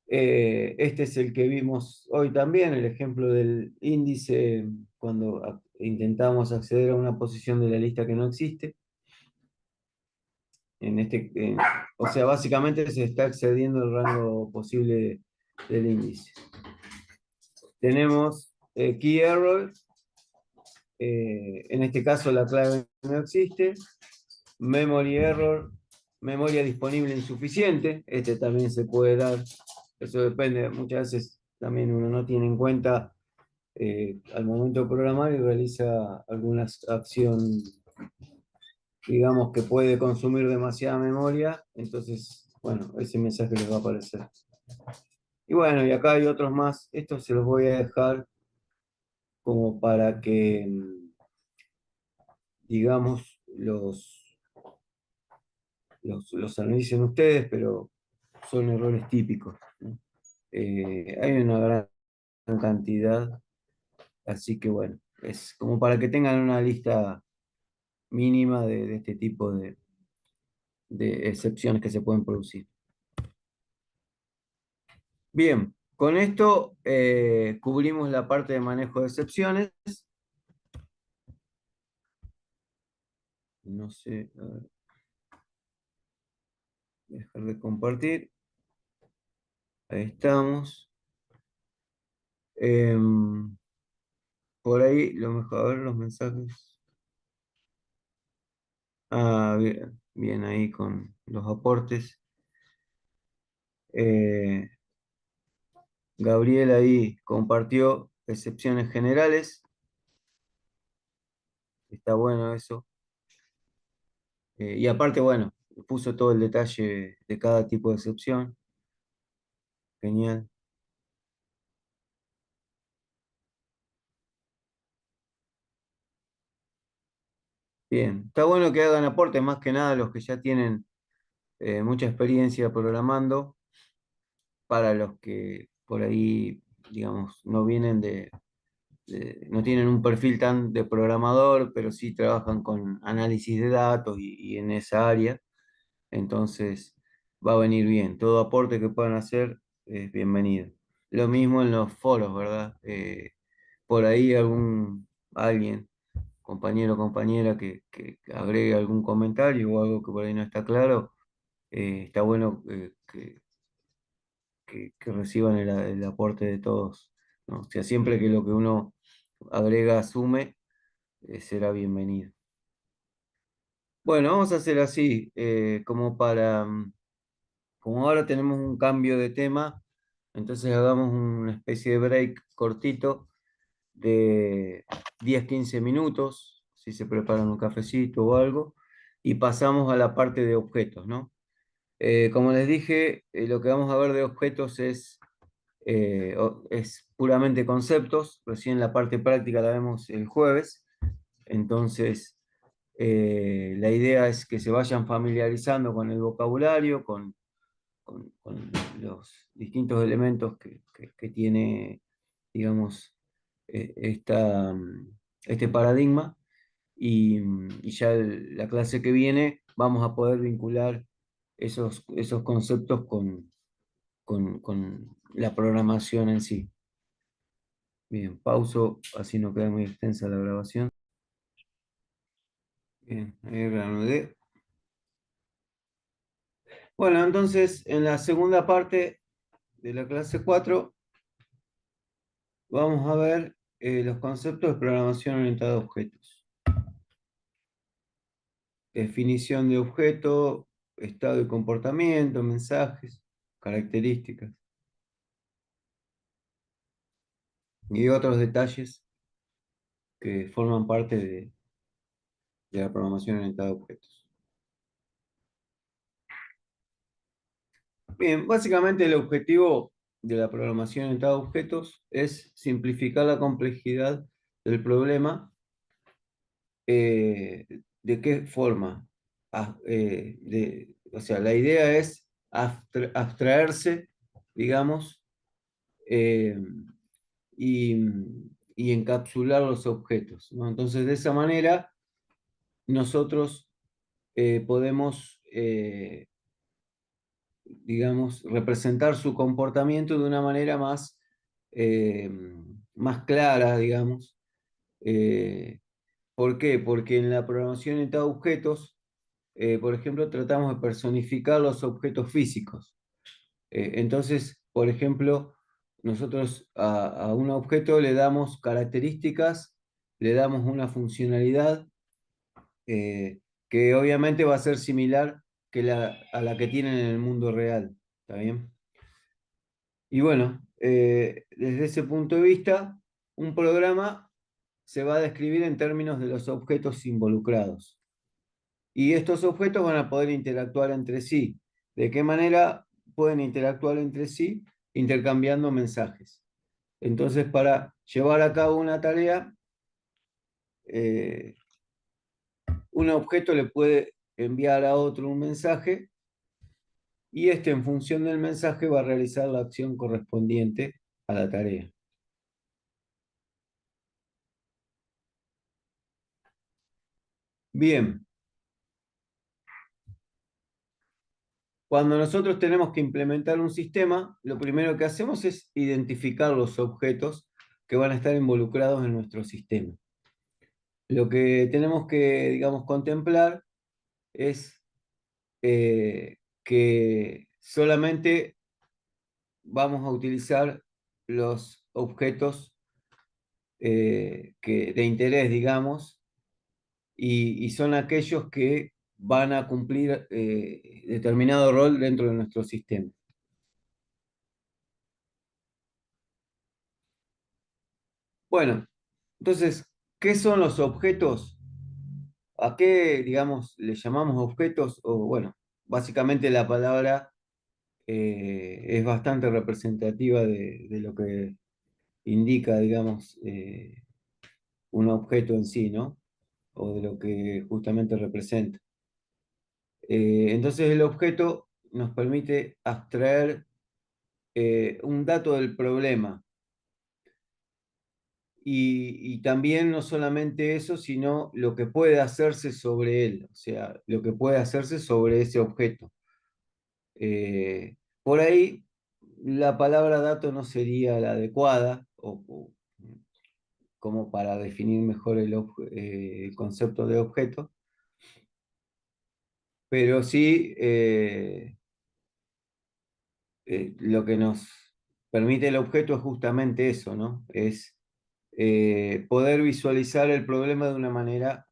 S1: este es el que vimos hoy también, el ejemplo del índice cuando intentamos acceder a una posición de la lista que no existe. O sea, básicamente se está excediendo el rango posible del índice. Tenemos key error, en este caso la clave no existe. Memory error, memoria disponible insuficiente, este también se puede dar, eso depende, muchas veces también uno no tiene en cuenta al momento de programar y realiza alguna acción, digamos, que puede consumir demasiada memoria, entonces, bueno, ese mensaje les va a aparecer. Y bueno, y acá hay otros más, estos se los voy a dejar como para que, digamos, los analicen ustedes, pero son errores típicos, ¿no? Hay una gran cantidad, así que bueno, es como para que tengan una lista mínima de este tipo de excepciones que se pueden producir. Bien, con esto cubrimos la parte de manejo de excepciones. No sé, a ver, dejar de compartir. Ahí estamos. Por ahí, lo mejor, a ver los mensajes. Ah, bien, bien ahí con los aportes. Gabriel ahí compartió excepciones generales. Está bueno eso. Y aparte, bueno, puso todo el detalle de cada tipo de excepción. Genial. Bien, está bueno que hagan aportes más que nada los que ya tienen mucha experiencia programando, para los que por ahí, digamos, no vienen no tienen un perfil tan de programador, pero sí trabajan con análisis de datos y en esa área. Entonces va a venir bien. Todo aporte que puedan hacer es bienvenido. Lo mismo en los foros, ¿verdad? Por ahí alguien, compañero o compañera, que agregue algún comentario o algo que por ahí no está claro, está bueno que reciban el aporte de todos, ¿no? O sea, siempre que lo que uno agrega sume, será bienvenido. Bueno, vamos a hacer así, como ahora tenemos un cambio de tema, entonces hagamos una especie de break cortito de 10-15 minutos, si se preparan un cafecito o algo, y pasamos a la parte de objetos, ¿no? Como les dije, lo que vamos a ver de objetos es puramente conceptos, recién la parte práctica la vemos el jueves, entonces la idea es que se vayan familiarizando con el vocabulario, con los distintos elementos que tiene, digamos, este paradigma, y ya la clase que viene vamos a poder vincular esos conceptos con la programación en sí. Bien, pauso, así no queda muy extensa la grabación. Bien, ahí reanudé. Bueno, entonces en la segunda parte de la clase 4 vamos a ver los conceptos de programación orientada a objetos. Definición de objeto, estado y comportamiento, mensajes, características y otros detalles que forman parte de la programación orientada a objetos. Bien, básicamente el objetivo de la programación orientada a objetos es simplificar la complejidad del problema. ¿De qué forma? O sea, la idea es abstraerse, digamos, eh, y, y encapsular los objetos, ¿no? Entonces, de esa manera, nosotros podemos, digamos, representar su comportamiento de una manera eh, más clara, digamos. Eh, ¿Por qué? Porque en la programación orientada a objetos, por ejemplo, tratamos de personificar los objetos físicos. Entonces, por ejemplo, nosotros a un objeto le damos características, le damos una funcionalidad eh, que obviamente va a ser similar a la que tienen en el mundo real. ¿Está bien? Y bueno, desde ese punto de vista, un programa se va a describir en términos de los objetos involucrados. Y estos objetos van a poder interactuar entre sí. ¿De qué manera pueden interactuar entre sí? Intercambiando mensajes. Entonces, para llevar a cabo una tarea, eh, un objeto le puede enviar a otro un mensaje y este, en función del mensaje, va a realizar la acción correspondiente a la tarea. Bien, cuando nosotros tenemos que implementar un sistema, lo primero que hacemos es identificar los objetos que van a estar involucrados en nuestro sistema. Lo que tenemos que, digamos, contemplar es que solamente vamos a utilizar los objetos de interés, digamos, y son aquellos que van a cumplir determinado rol dentro de nuestro sistema. Bueno, entonces, ¿qué son los objetos? ¿A qué, digamos, le llamamos objetos? O bueno, básicamente la palabra es bastante representativa de lo que indica, digamos, un objeto en sí, ¿no? O de lo que justamente representa. Entonces el objeto nos permite abstraer un dato del problema. Y también no solamente eso, sino lo que puede hacerse sobre él, o sea, lo que puede hacerse sobre ese objeto. Por ahí la palabra dato no sería la adecuada como para definir mejor el concepto de objeto, pero sí lo que nos permite el objeto es justamente eso, ¿no? Es poder visualizar el problema de una manera,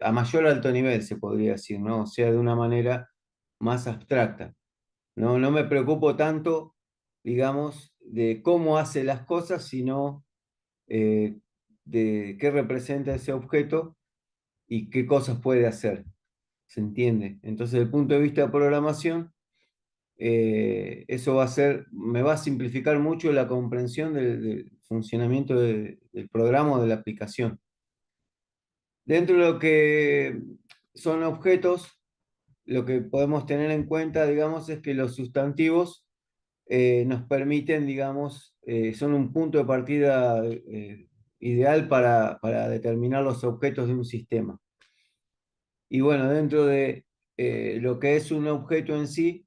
S1: a mayor alto nivel, se podría decir, ¿no? O sea, de una manera más abstracta. No me preocupo tanto, digamos, de cómo hace las cosas, sino eh, de qué representa ese objeto y qué cosas puede hacer. ¿Se entiende? Entonces, desde el punto de vista de programación, eso me va a simplificar mucho la comprensión del funcionamiento del programa o de la aplicación. Dentro de lo que son objetos, lo que podemos tener en cuenta, digamos, es que los sustantivos nos permiten, digamos, son un punto de partida ideal para determinar los objetos de un sistema. Y bueno, dentro de lo que es un objeto en sí,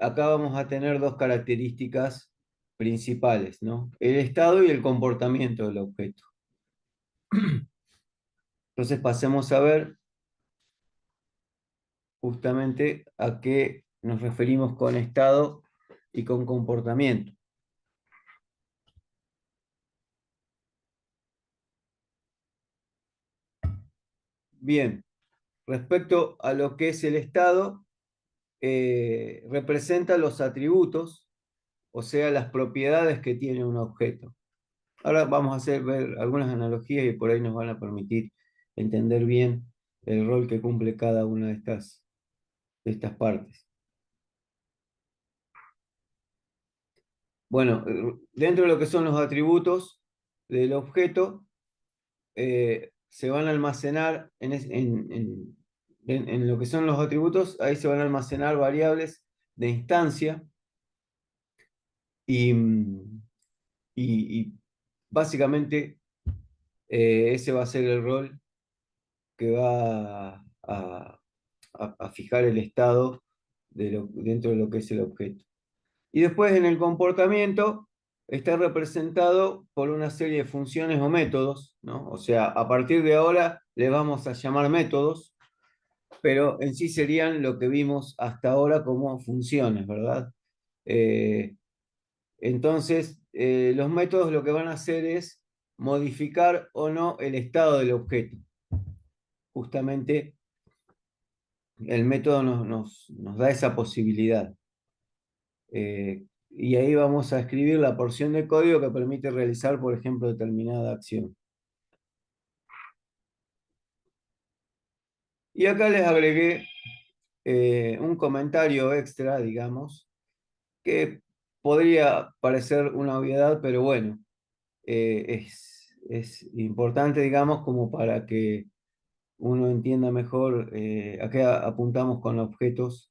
S1: acá vamos a tener dos características principales, ¿no? El estado y el comportamiento del objeto. Entonces pasemos a ver justamente a qué nos referimos con estado y con comportamiento. Bien, respecto a lo que es el estado, representa los atributos, o sea, las propiedades que tiene un objeto. Ahora vamos a ver algunas analogías y por ahí nos van a permitir entender bien el rol que cumple cada una de estas partes. Bueno, dentro de lo que son los atributos del objeto, se van a almacenar en lo que son los atributos, ahí se van a almacenar variables de instancia y, y básicamente ese va a ser el rol que va a fijar el estado dentro de lo que es el objeto. Y después en el comportamiento está representado por una serie de funciones o métodos, ¿no? O sea, a partir de ahora le vamos a llamar métodos, pero en sí serían lo que vimos hasta ahora como funciones, ¿verdad? Entonces, los métodos lo que van a hacer es modificar o no el estado del objeto. Justamente el método nos da esa posibilidad. Y ahí vamos a escribir la porción de código que permite realizar, por ejemplo, determinada acción. Y acá les agregué un comentario extra, digamos, que podría parecer una obviedad, pero bueno, es importante, digamos, como para que uno entienda mejor a qué apuntamos con objetos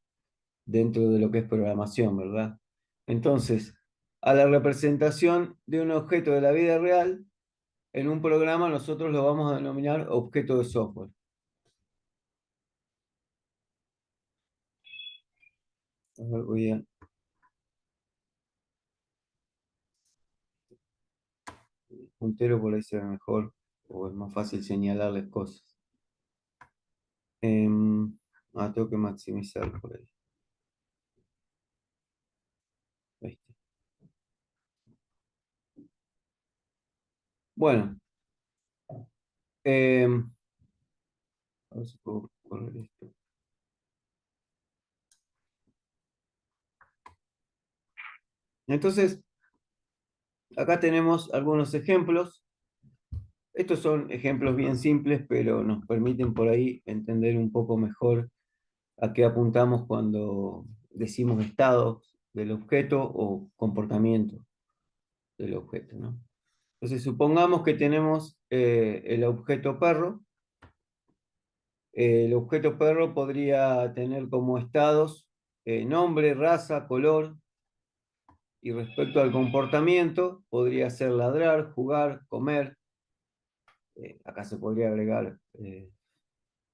S1: dentro de lo que es programación, ¿verdad? Entonces, a la representación de un objeto de la vida real, en un programa nosotros lo vamos a denominar objeto de software. A ver, voy a... el puntero por ahí se ve mejor, o es más fácil señalarles cosas. Tengo que maximizar por ahí. Ahí está. Bueno, a ver si puedo correr esto. Entonces, acá tenemos algunos ejemplos. Estos son ejemplos bien simples, pero nos permiten por ahí entender un poco mejor a qué apuntamos cuando decimos estado del objeto o comportamiento del objeto, ¿no? Entonces, supongamos que tenemos el objeto perro. El objeto perro podría tener como estados nombre, raza, color, y respecto al comportamiento, podría ser ladrar, jugar, comer. Acá se podría agregar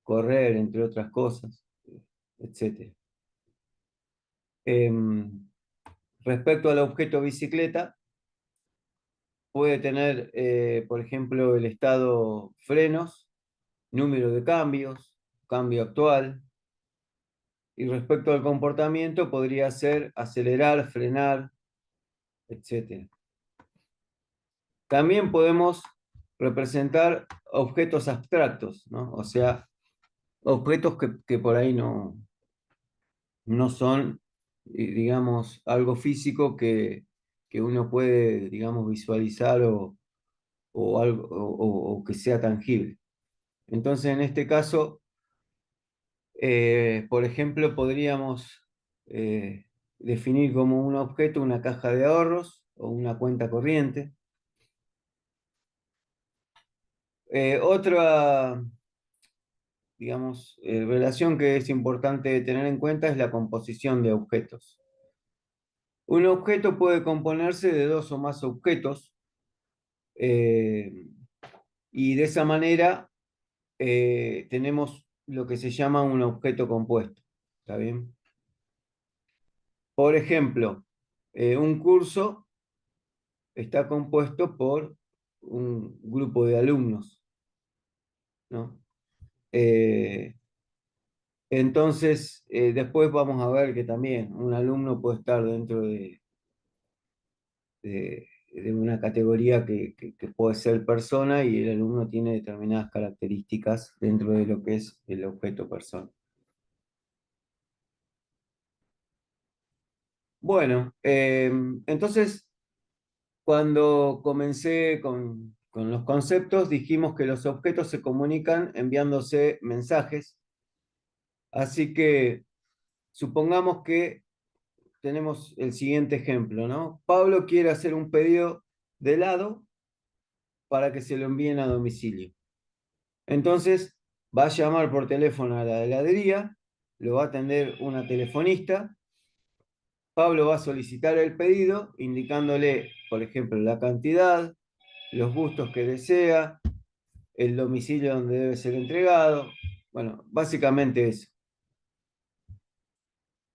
S1: correr, entre otras cosas, etc. Respecto al objeto bicicleta, puede tener, por ejemplo, el estado frenos, número de cambios, cambio actual. Y respecto al comportamiento, podría ser acelerar, frenar, etc. También podemos representar objetos abstractos, ¿no? O sea, objetos que por ahí no son, digamos, algo físico que uno puede, digamos, visualizar o que sea tangible. Entonces, en este caso, por ejemplo, podríamos definir como un objeto una caja de ahorros o una cuenta corriente. Otra, digamos, relación que es importante tener en cuenta es la composición de objetos. Un objeto puede componerse de dos o más objetos y de esa manera tenemos lo que se llama un objeto compuesto. ¿Está bien? Por ejemplo, un curso está compuesto por un grupo de alumnos, ¿no? Entonces, después vamos a ver que también un alumno puede estar dentro de una categoría que puede ser persona y el alumno tiene determinadas características dentro de lo que es el objeto persona. Bueno, entonces cuando comencé con los conceptos dijimos que los objetos se comunican enviándose mensajes, así que supongamos que tenemos el siguiente ejemplo, ¿no? Pablo quiere hacer un pedido de helado para que se lo envíen a domicilio. Entonces va a llamar por teléfono a la heladería, lo va a atender una telefonista. Pablo va a solicitar el pedido, indicándole, por ejemplo, la cantidad, los gustos que desea, el domicilio donde debe ser entregado. Bueno, básicamente eso.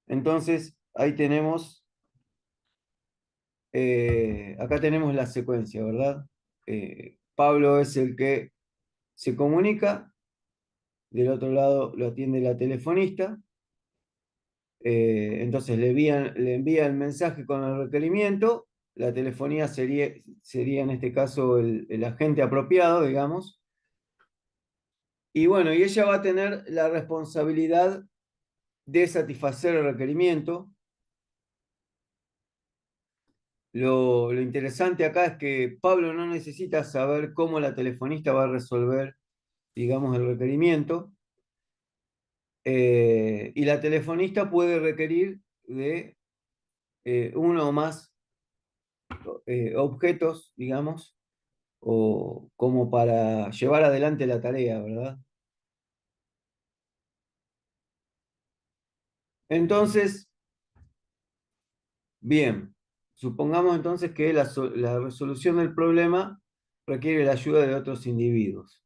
S1: Entonces, ahí tenemos, acá tenemos la secuencia, ¿verdad? Pablo es el que se comunica, del otro lado lo atiende la telefonista, entonces le envía el mensaje con el requerimiento, la telefonía sería en este caso el agente apropiado, digamos, y bueno, y ella va a tener la responsabilidad de satisfacer el requerimiento. Lo interesante acá es que Pablo no necesita saber cómo la telefonista va a resolver, digamos, el requerimiento, y la telefonista puede requerir de uno o más objetos, digamos, o como para llevar adelante la tarea, ¿verdad? Entonces, bien, supongamos entonces que la resolución del problema requiere la ayuda de otros individuos.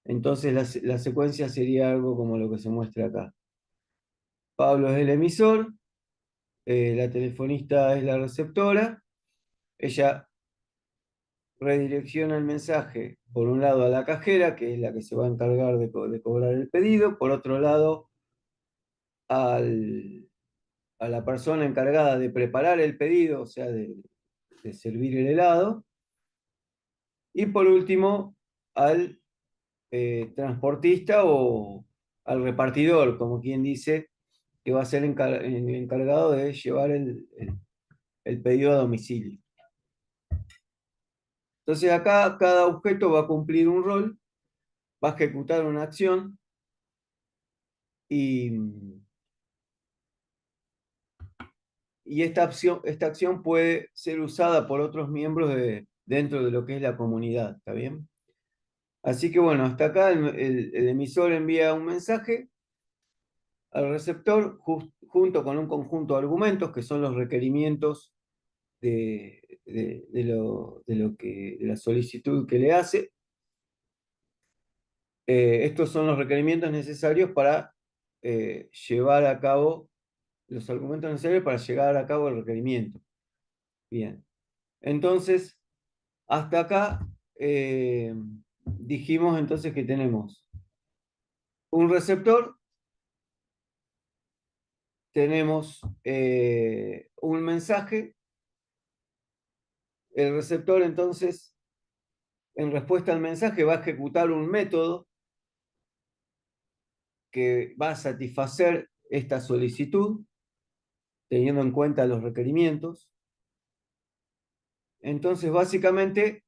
S1: Entonces la secuencia sería algo como lo que se muestra acá. Pablo es el emisor, la telefonista es la receptora, ella redirecciona el mensaje por un lado a la cajera, que es la que se va a encargar de cobrar el pedido, por otro lado a la persona encargada de preparar el pedido, o sea, de servir el helado, y por último al transportista o al repartidor, como quien dice, que va a ser el encargado de llevar el pedido a domicilio. Entonces acá cada objeto va a cumplir un rol, va a ejecutar una acción y, esta acción puede ser usada por otros miembros dentro de lo que es la comunidad, ¿está bien? Así que bueno, hasta acá el emisor envía un mensaje al receptor junto con un conjunto de argumentos que son los requerimientos de la solicitud que le hace. Estos son los requerimientos necesarios para llevar a cabo, los argumentos necesarios para llevar a cabo el requerimiento. Bien, entonces, hasta acá dijimos entonces que tenemos un receptor, tenemos un mensaje, el receptor entonces, en respuesta al mensaje, va a ejecutar un método que va a satisfacer esta solicitud, teniendo en cuenta los requerimientos. Entonces, básicamente,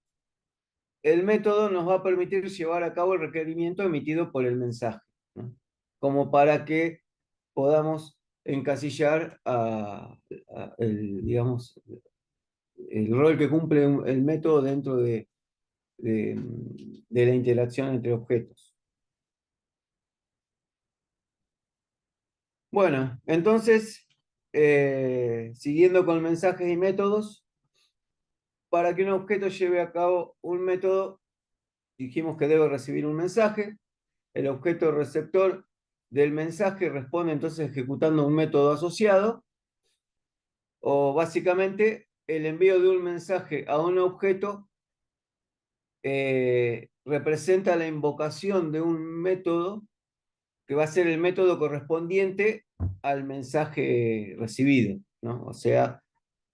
S1: el método nos va a permitir llevar a cabo el requerimiento emitido por el mensaje, ¿no? Como para que podamos encasillar digamos, el rol que cumple el método dentro de la interacción entre objetos. Bueno, entonces, siguiendo con mensajes y métodos, para que un objeto lleve a cabo un método, dijimos que debe recibir un mensaje. El objeto receptor del mensaje responde entonces ejecutando un método asociado, o básicamente el envío de un mensaje a un objeto representa la invocación de un método que va a ser el método correspondiente al mensaje recibido, ¿no? O sea,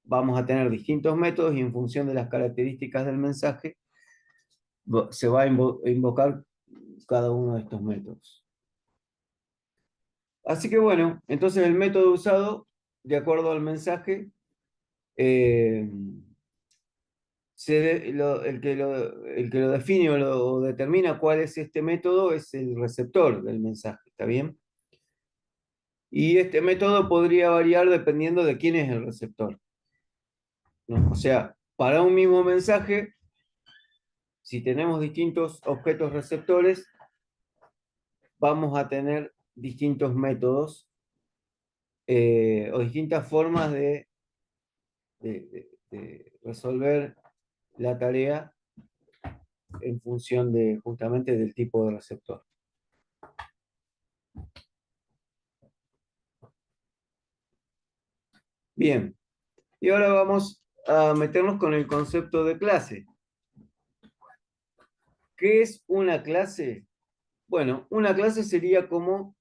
S1: vamos a tener distintos métodos y en función de las características del mensaje se va a invocar cada uno de estos métodos. Así que bueno, entonces el método usado, de acuerdo al mensaje, el que lo define o lo determina cuál es este método es el receptor del mensaje, ¿está bien? Y este método podría variar dependiendo de quién es el receptor, ¿no? O sea, para un mismo mensaje, si tenemos distintos objetos receptores, vamos a tener distintos métodos o distintas formas de resolver la tarea en función de justamente del tipo de receptor. Bien, y ahora vamos a meternos con el concepto de clase. ¿Qué es una clase? Bueno, una clase sería como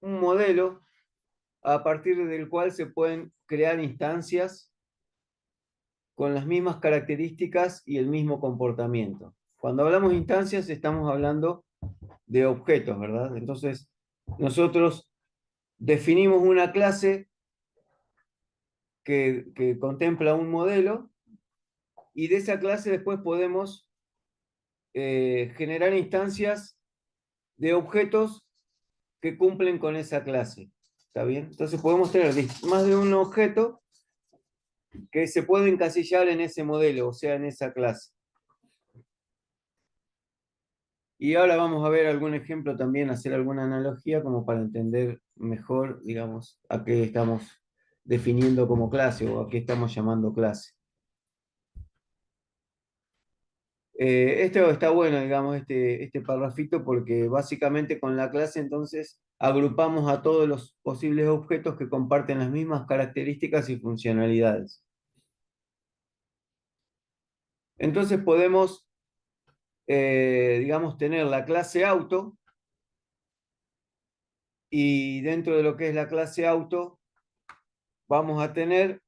S1: un modelo a partir del cual se pueden crear instancias con las mismas características y el mismo comportamiento. Cuando hablamos de instancias estamos hablando de objetos, ¿verdad? Entonces, nosotros definimos una clase que contempla un modelo y de esa clase después podemos generar instancias de objetos que cumplen con esa clase. ¿Está bien? Entonces podemos tener más de un objeto que se puede encasillar en ese modelo, o sea, en esa clase. Y ahora vamos a ver algún ejemplo también, hacer alguna analogía como para entender mejor, digamos, a qué estamos definiendo como clase o a qué estamos llamando clase. Esto está bueno, digamos, este parrafito, porque básicamente con la clase entonces agrupamos a todos los posibles objetos que comparten las mismas características y funcionalidades. Entonces podemos, digamos, tener la clase auto y dentro de lo que es la clase auto vamos a tener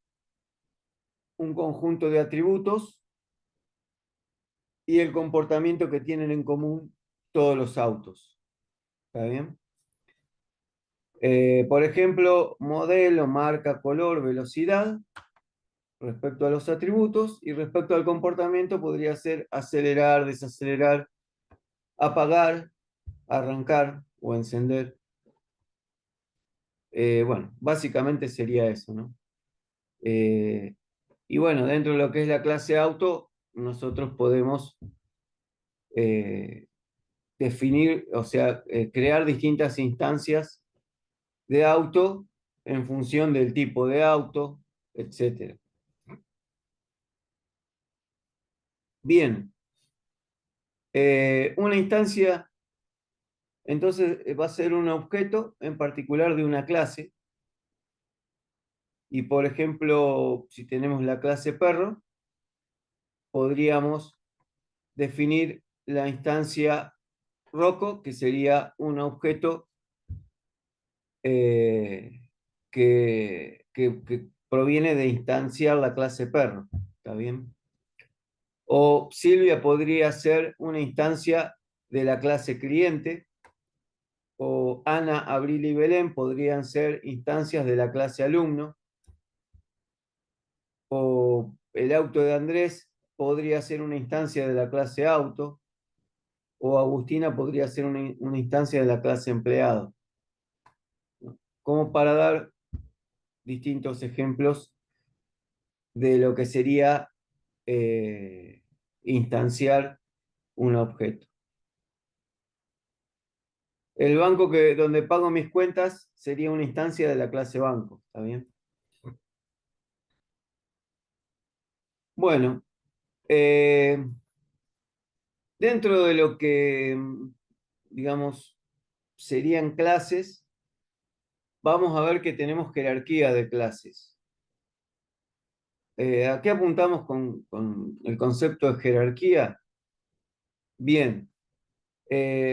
S1: un conjunto de atributos y el comportamiento que tienen en común todos los autos. ¿Está bien? Por ejemplo, modelo, marca, color, velocidad, respecto a los atributos, y respecto al comportamiento podría ser acelerar, desacelerar, apagar, arrancar o encender. Bueno, básicamente sería eso, ¿no? Y bueno, dentro de lo que es la clase auto, nosotros podemos definir, o sea, crear distintas instancias de auto en función del tipo de auto, etc. Bien, una instancia entonces va a ser un objeto en particular de una clase. Y por ejemplo, si tenemos la clase perro, podríamos definir la instancia Rocco, que sería un objeto que proviene de instanciar la clase perro. ¿Está bien? O Silvia podría ser una instancia de la clase cliente, o Ana, Abril y Belén podrían ser instancias de la clase alumno, o el auto de Andrés podría ser una instancia de la clase auto, o Agustina podría ser una instancia de la clase empleado, ¿no? Como para dar distintos ejemplos de lo que sería instanciar un objeto. El banco donde pago mis cuentas sería una instancia de la clase banco, ¿está bien? Bueno, dentro de lo que, digamos, serían clases, vamos a ver que tenemos jerarquía de clases. ¿A qué apuntamos con el concepto de jerarquía? Bien,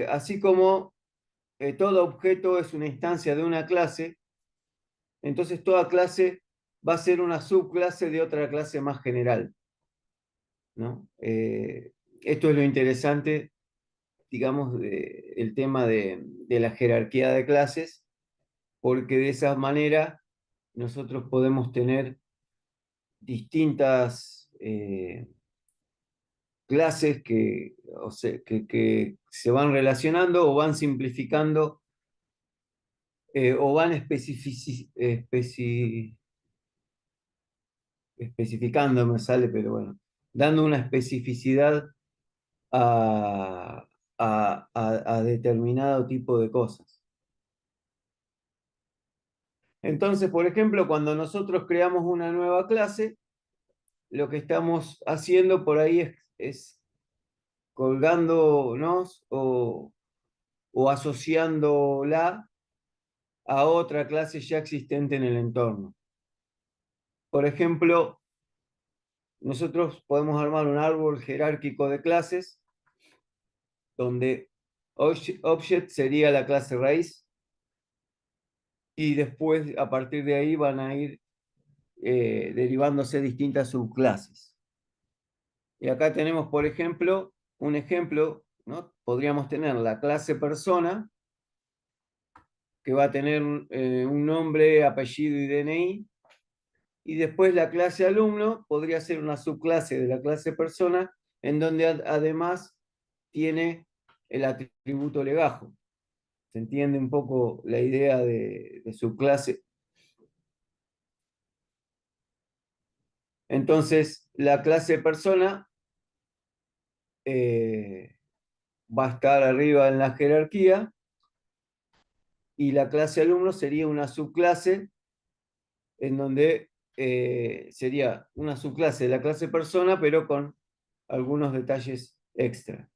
S1: así como todo objeto es una instancia de una clase, entonces toda clase va a ser una subclase de otra clase más general, ¿no? Esto es lo interesante, digamos, el tema de la jerarquía de clases, porque de esa manera nosotros podemos tener distintas clases o sea, que se van relacionando o van simplificando o van especificando, me sale, pero bueno, dando una especificidad a, a determinado tipo de cosas. Entonces, por ejemplo, cuando nosotros creamos una nueva clase, lo que estamos haciendo por ahí es colgándonos o asociándola a otra clase ya existente en el entorno. Por ejemplo, nosotros podemos armar un árbol jerárquico de clases donde object sería la clase raíz y después a partir de ahí van a ir derivándose distintas subclases. Y acá tenemos, por ejemplo, un ejemplo, ¿no? Podríamos tener la clase persona, que va a tener un nombre, apellido y DNI, y después la clase alumno podría ser una subclase de la clase persona, en donde además tiene el atributo legajo. ¿Se entiende un poco la idea de subclase? Entonces, la clase persona va a estar arriba en la jerarquía y la clase alumno sería una subclase en donde sería una subclase de la clase persona, pero con algunos detalles extra.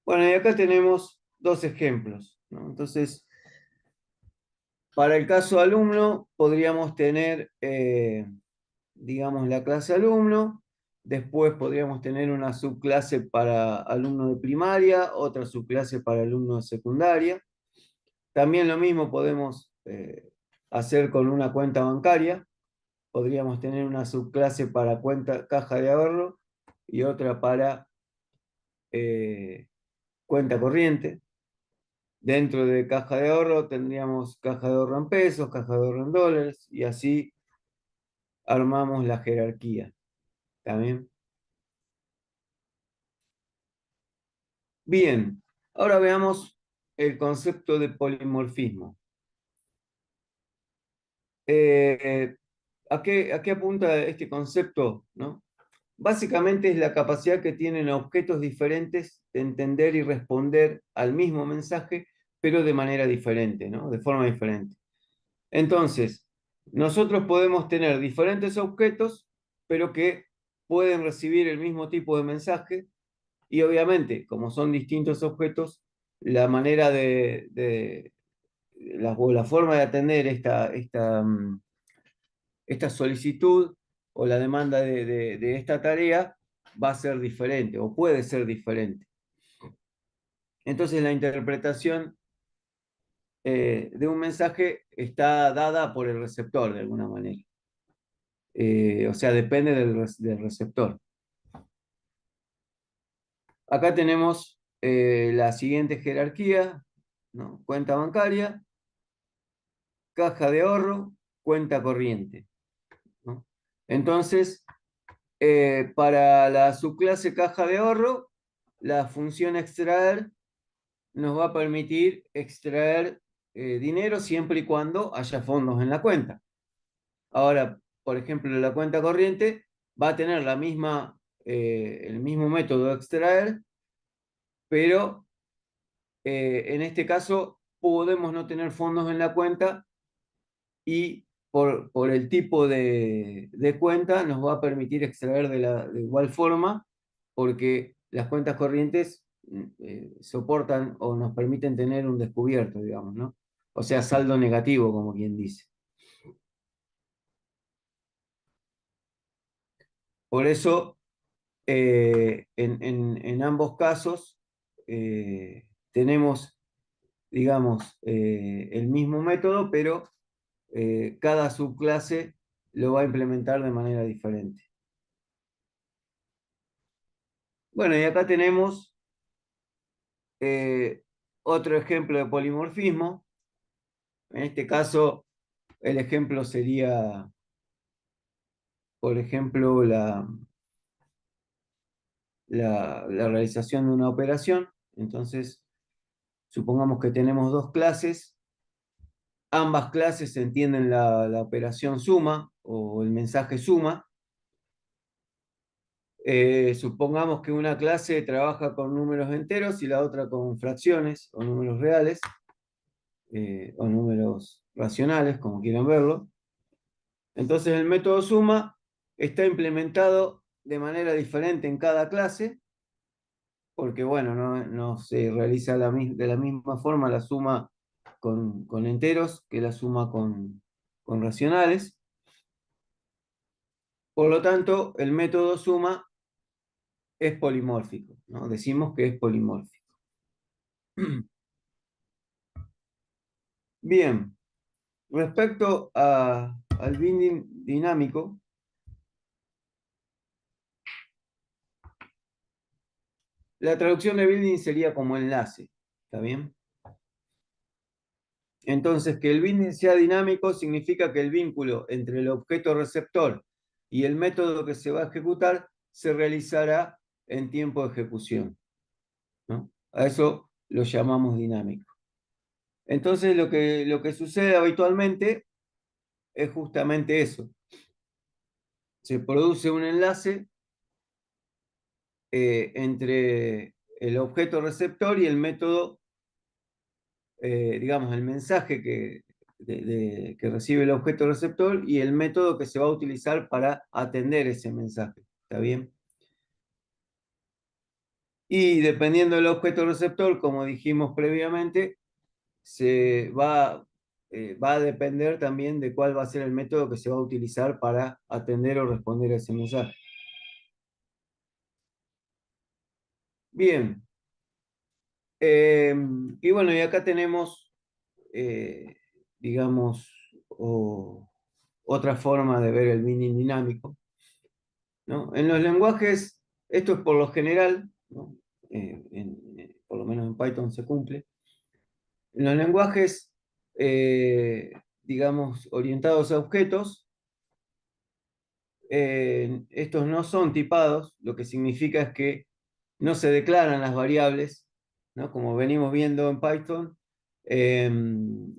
S1: Bueno, y acá tenemos dos ejemplos, ¿no? Entonces, para el caso alumno, podríamos tener, digamos, la clase alumno, después podríamos tener una subclase para alumno de primaria, otra subclase para alumno de secundaria. También lo mismo podemos hacer con una cuenta bancaria. Podríamos tener una subclase para caja de ahorro y otra para cuenta corriente. Dentro de caja de ahorro tendríamos caja de ahorro en pesos, caja de ahorro en dólares y así armamos la jerarquía. ¿También? Bien, ahora veamos el concepto de polimorfismo. ¿A qué apunta este concepto, no? Básicamente es la capacidad que tienen objetos diferentes de entender y responder al mismo mensaje, pero de manera diferente, ¿no? De forma diferente. Entonces, nosotros podemos tener diferentes objetos, pero que pueden recibir el mismo tipo de mensaje, y obviamente, como son distintos objetos, la manera o la forma de atender esta solicitud o la demanda de esta tarea va a ser diferente o puede ser diferente. Entonces la interpretación de un mensaje está dada por el receptor de alguna manera. O sea, depende del receptor. Acá tenemos la siguiente jerarquía, ¿no? Cuenta bancaria, caja de ahorro, cuenta corriente, ¿no? Entonces, para la subclase caja de ahorro, la función extraer nos va a permitir extraer dinero siempre y cuando haya fondos en la cuenta. Ahora, por ejemplo, la cuenta corriente va a tener el mismo método de extraer, pero en este caso podemos no tener fondos en la cuenta y por el tipo de cuenta nos va a permitir extraer de igual forma, porque las cuentas corrientes soportan o nos permiten tener un descubierto, digamos, ¿no? O sea, saldo negativo, como quien dice. Por eso, en ambos casos, tenemos, digamos, el mismo método, pero cada subclase lo va a implementar de manera diferente. Bueno, y acá tenemos otro ejemplo de polimorfismo. En este caso, el ejemplo sería, por ejemplo, la realización de una operación. Entonces, supongamos que tenemos dos clases. Ambas clases entienden la operación suma o el mensaje suma. Supongamos que una clase trabaja con números enteros y la otra con fracciones o números reales o números racionales, como quieran verlo. Entonces el método suma está implementado de manera diferente en cada clase, porque bueno, no se realiza de la misma forma la suma con enteros que la suma con racionales. Por lo tanto, el método suma es polimórfico, ¿no? Decimos que es polimórfico. Bien, respecto al binding dinámico, la traducción de binding sería como enlace, ¿está bien? Entonces, que el binding sea dinámico significa que el vínculo entre el objeto receptor y el método que se va a ejecutar se realizará en tiempo de ejecución, ¿no? A eso lo llamamos dinámico. Entonces, lo que sucede habitualmente es justamente eso. Se produce un enlace entre el objeto receptor y el método, digamos, el mensaje que recibe el objeto receptor y el método que se va a utilizar para atender ese mensaje. ¿Está bien? Y dependiendo del objeto receptor, como dijimos previamente, va a depender también de cuál va a ser el método que se va a utilizar para atender o responder a ese mensaje. Bien. Y bueno, y acá tenemos, digamos, otra forma de ver el binding dinámico, ¿no? En los lenguajes, esto es por lo general, ¿no? Por lo menos en Python se cumple. En los lenguajes, digamos, orientados a objetos, estos no son tipados, lo que significa es que no se declaran las variables, ¿no? Como venimos viendo en Python,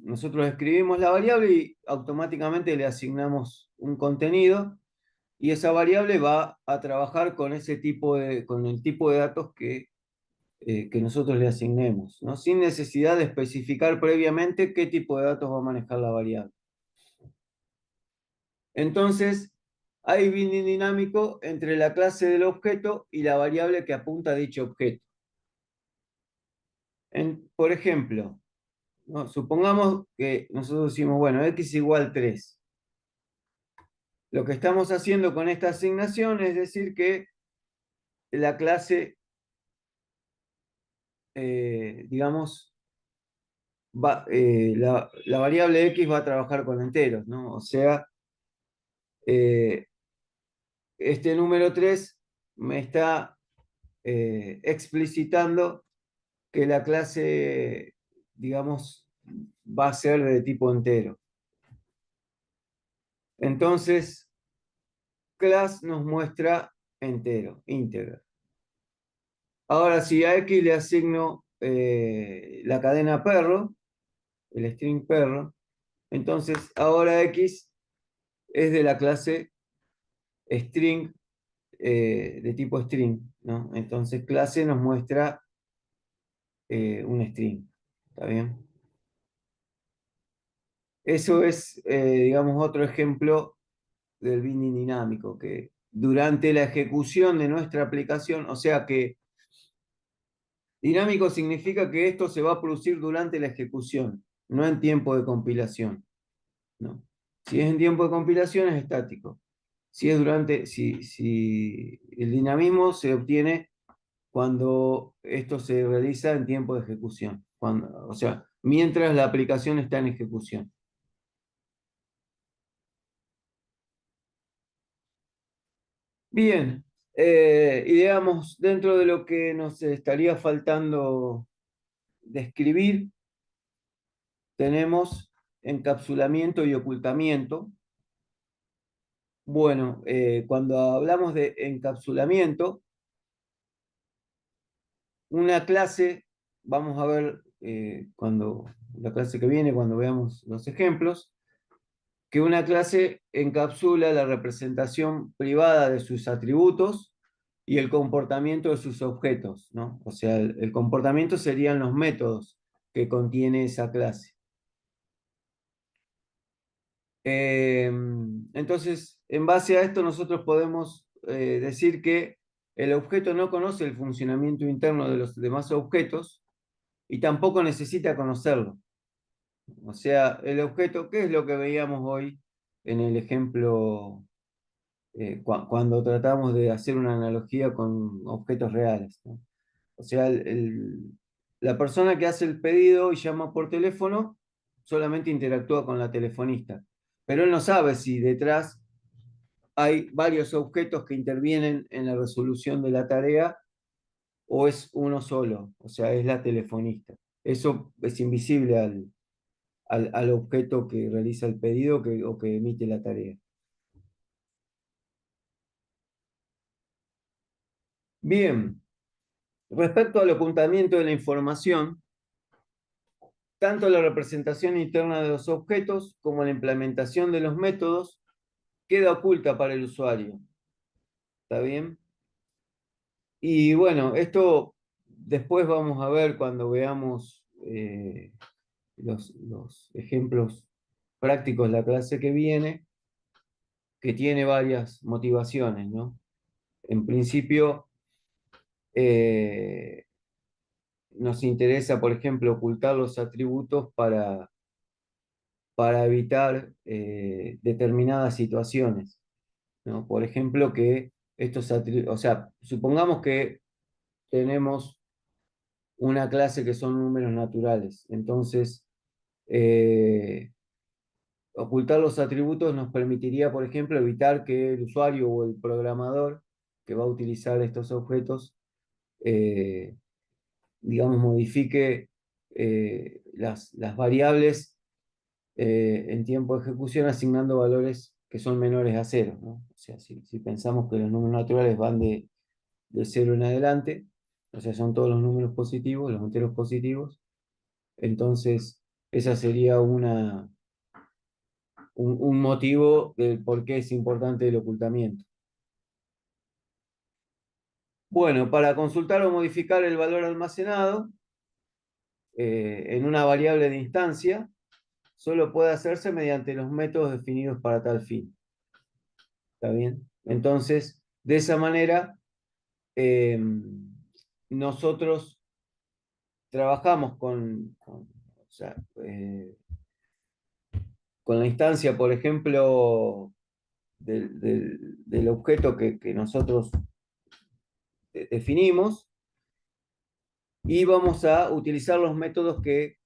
S1: nosotros escribimos la variable y automáticamente le asignamos un contenido y esa variable va a trabajar con con el tipo de datos que nosotros le asignemos, ¿no? Sin necesidad de especificar previamente qué tipo de datos va a manejar la variable. Entonces, hay binding dinámico entre la clase del objeto y la variable que apunta a dicho objeto. Por ejemplo, ¿no? Supongamos que nosotros decimos, bueno, x igual 3. Lo que estamos haciendo con esta asignación es decir que la clase, digamos, la variable x va a trabajar con enteros, ¿no? O sea, eh, este número 3 me está explicitando que la clase, digamos, va a ser de tipo entero. Entonces, class nos muestra entero, íntegro. Ahora, si a x le asigno la cadena perro, el string perro, entonces ahora x es de la clase string, de tipo string, ¿no? Entonces clase nos muestra un string, ¿está bien? Eso es, digamos, otro ejemplo del binding dinámico, que durante la ejecución de nuestra aplicación, o sea que dinámico significa que esto se va a producir durante la ejecución, no en tiempo de compilación, ¿no? Si es en tiempo de compilación es estático. Si el dinamismo se obtiene cuando esto se realiza en tiempo de ejecución. O sea, mientras la aplicación está en ejecución. Bien, y digamos, dentro de lo que nos estaría faltando describir, tenemos encapsulamiento y ocultamiento. Bueno, cuando hablamos de encapsulamiento, una clase, vamos a ver cuando la clase que viene, cuando veamos los ejemplos, que una clase encapsula la representación privada de sus atributos y el comportamiento de sus objetos, ¿no? O sea, el comportamiento serían los métodos que contiene esa clase. Entonces, en base a esto, nosotros podemos decir que el objeto no conoce el funcionamiento interno de los demás objetos y tampoco necesita conocerlo. O sea, el objeto, ¿qué es lo que veíamos hoy en el ejemplo cuando tratamos de hacer una analogía con objetos reales, ¿no? O sea, la persona que hace el pedido y llama por teléfono solamente interactúa con la telefonista, pero él no sabe si detrás hay varios objetos que intervienen en la resolución de la tarea o es uno solo, o sea, es la telefonista. Eso es invisible al objeto que realiza el pedido o que emite la tarea. Bien, respecto al ocultamiento de la información, tanto la representación interna de los objetos como la implementación de los métodos queda oculta para el usuario. ¿Está bien? Y bueno, esto después vamos a ver cuando veamos los ejemplos prácticos de la clase que viene, que tiene varias motivaciones, ¿no? En principio, nos interesa, por ejemplo, ocultar los atributos para evitar determinadas situaciones, ¿no? Por ejemplo, que estos atributos, o sea, supongamos que tenemos una clase que son números naturales, entonces ocultar los atributos nos permitiría, por ejemplo, evitar que el usuario o el programador que va a utilizar estos objetos, eh, digamos, modifique las variables en tiempo de ejecución asignando valores que son menores a cero, ¿no? O sea, si pensamos que los números naturales van de cero en adelante, o sea, son todos los números positivos, los enteros positivos, entonces esa sería un motivo del por qué es importante el ocultamiento. Bueno, para consultar o modificar el valor almacenado en una variable de instancia, solo puede hacerse mediante los métodos definidos para tal fin. ¿Está bien? Entonces, de esa manera, nosotros trabajamos o sea, con la instancia, por ejemplo, del objeto que nosotros definimos y vamos a utilizar los métodos que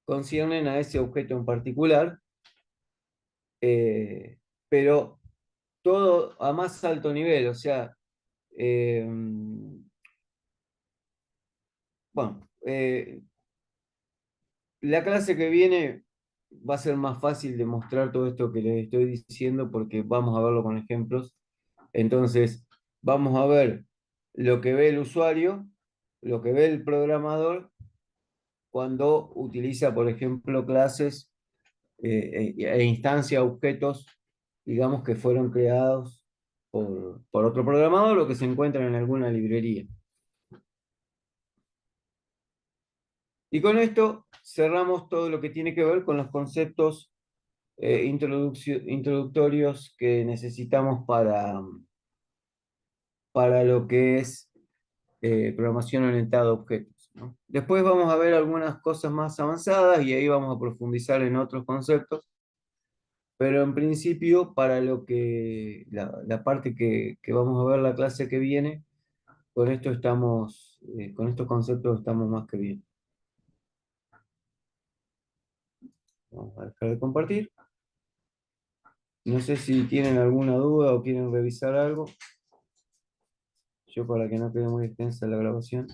S1: conciernen a ese objeto en particular, pero todo a más alto nivel, o sea, bueno, la clase que viene va a ser más fácil de mostrar todo esto que les estoy diciendo porque vamos a verlo con ejemplos. Entonces, vamos a ver lo que ve el usuario, lo que ve el programador cuando utiliza, por ejemplo, clases e instancia objetos, digamos, que fueron creados por otro programador o que se encuentran en alguna librería. Y con esto cerramos todo lo que tiene que ver con los conceptos introductorios que necesitamos para lo que es programación orientada a objetos, ¿no? Después vamos a ver algunas cosas más avanzadas y ahí vamos a profundizar en otros conceptos, pero en principio para lo que la parte que vamos a ver la clase que viene, con esto estamos, con estos conceptos estamos más que bien. Vamos a dejar de compartir. No sé si tienen alguna duda o quieren revisar algo. Yo para que no quede muy extensa la grabación.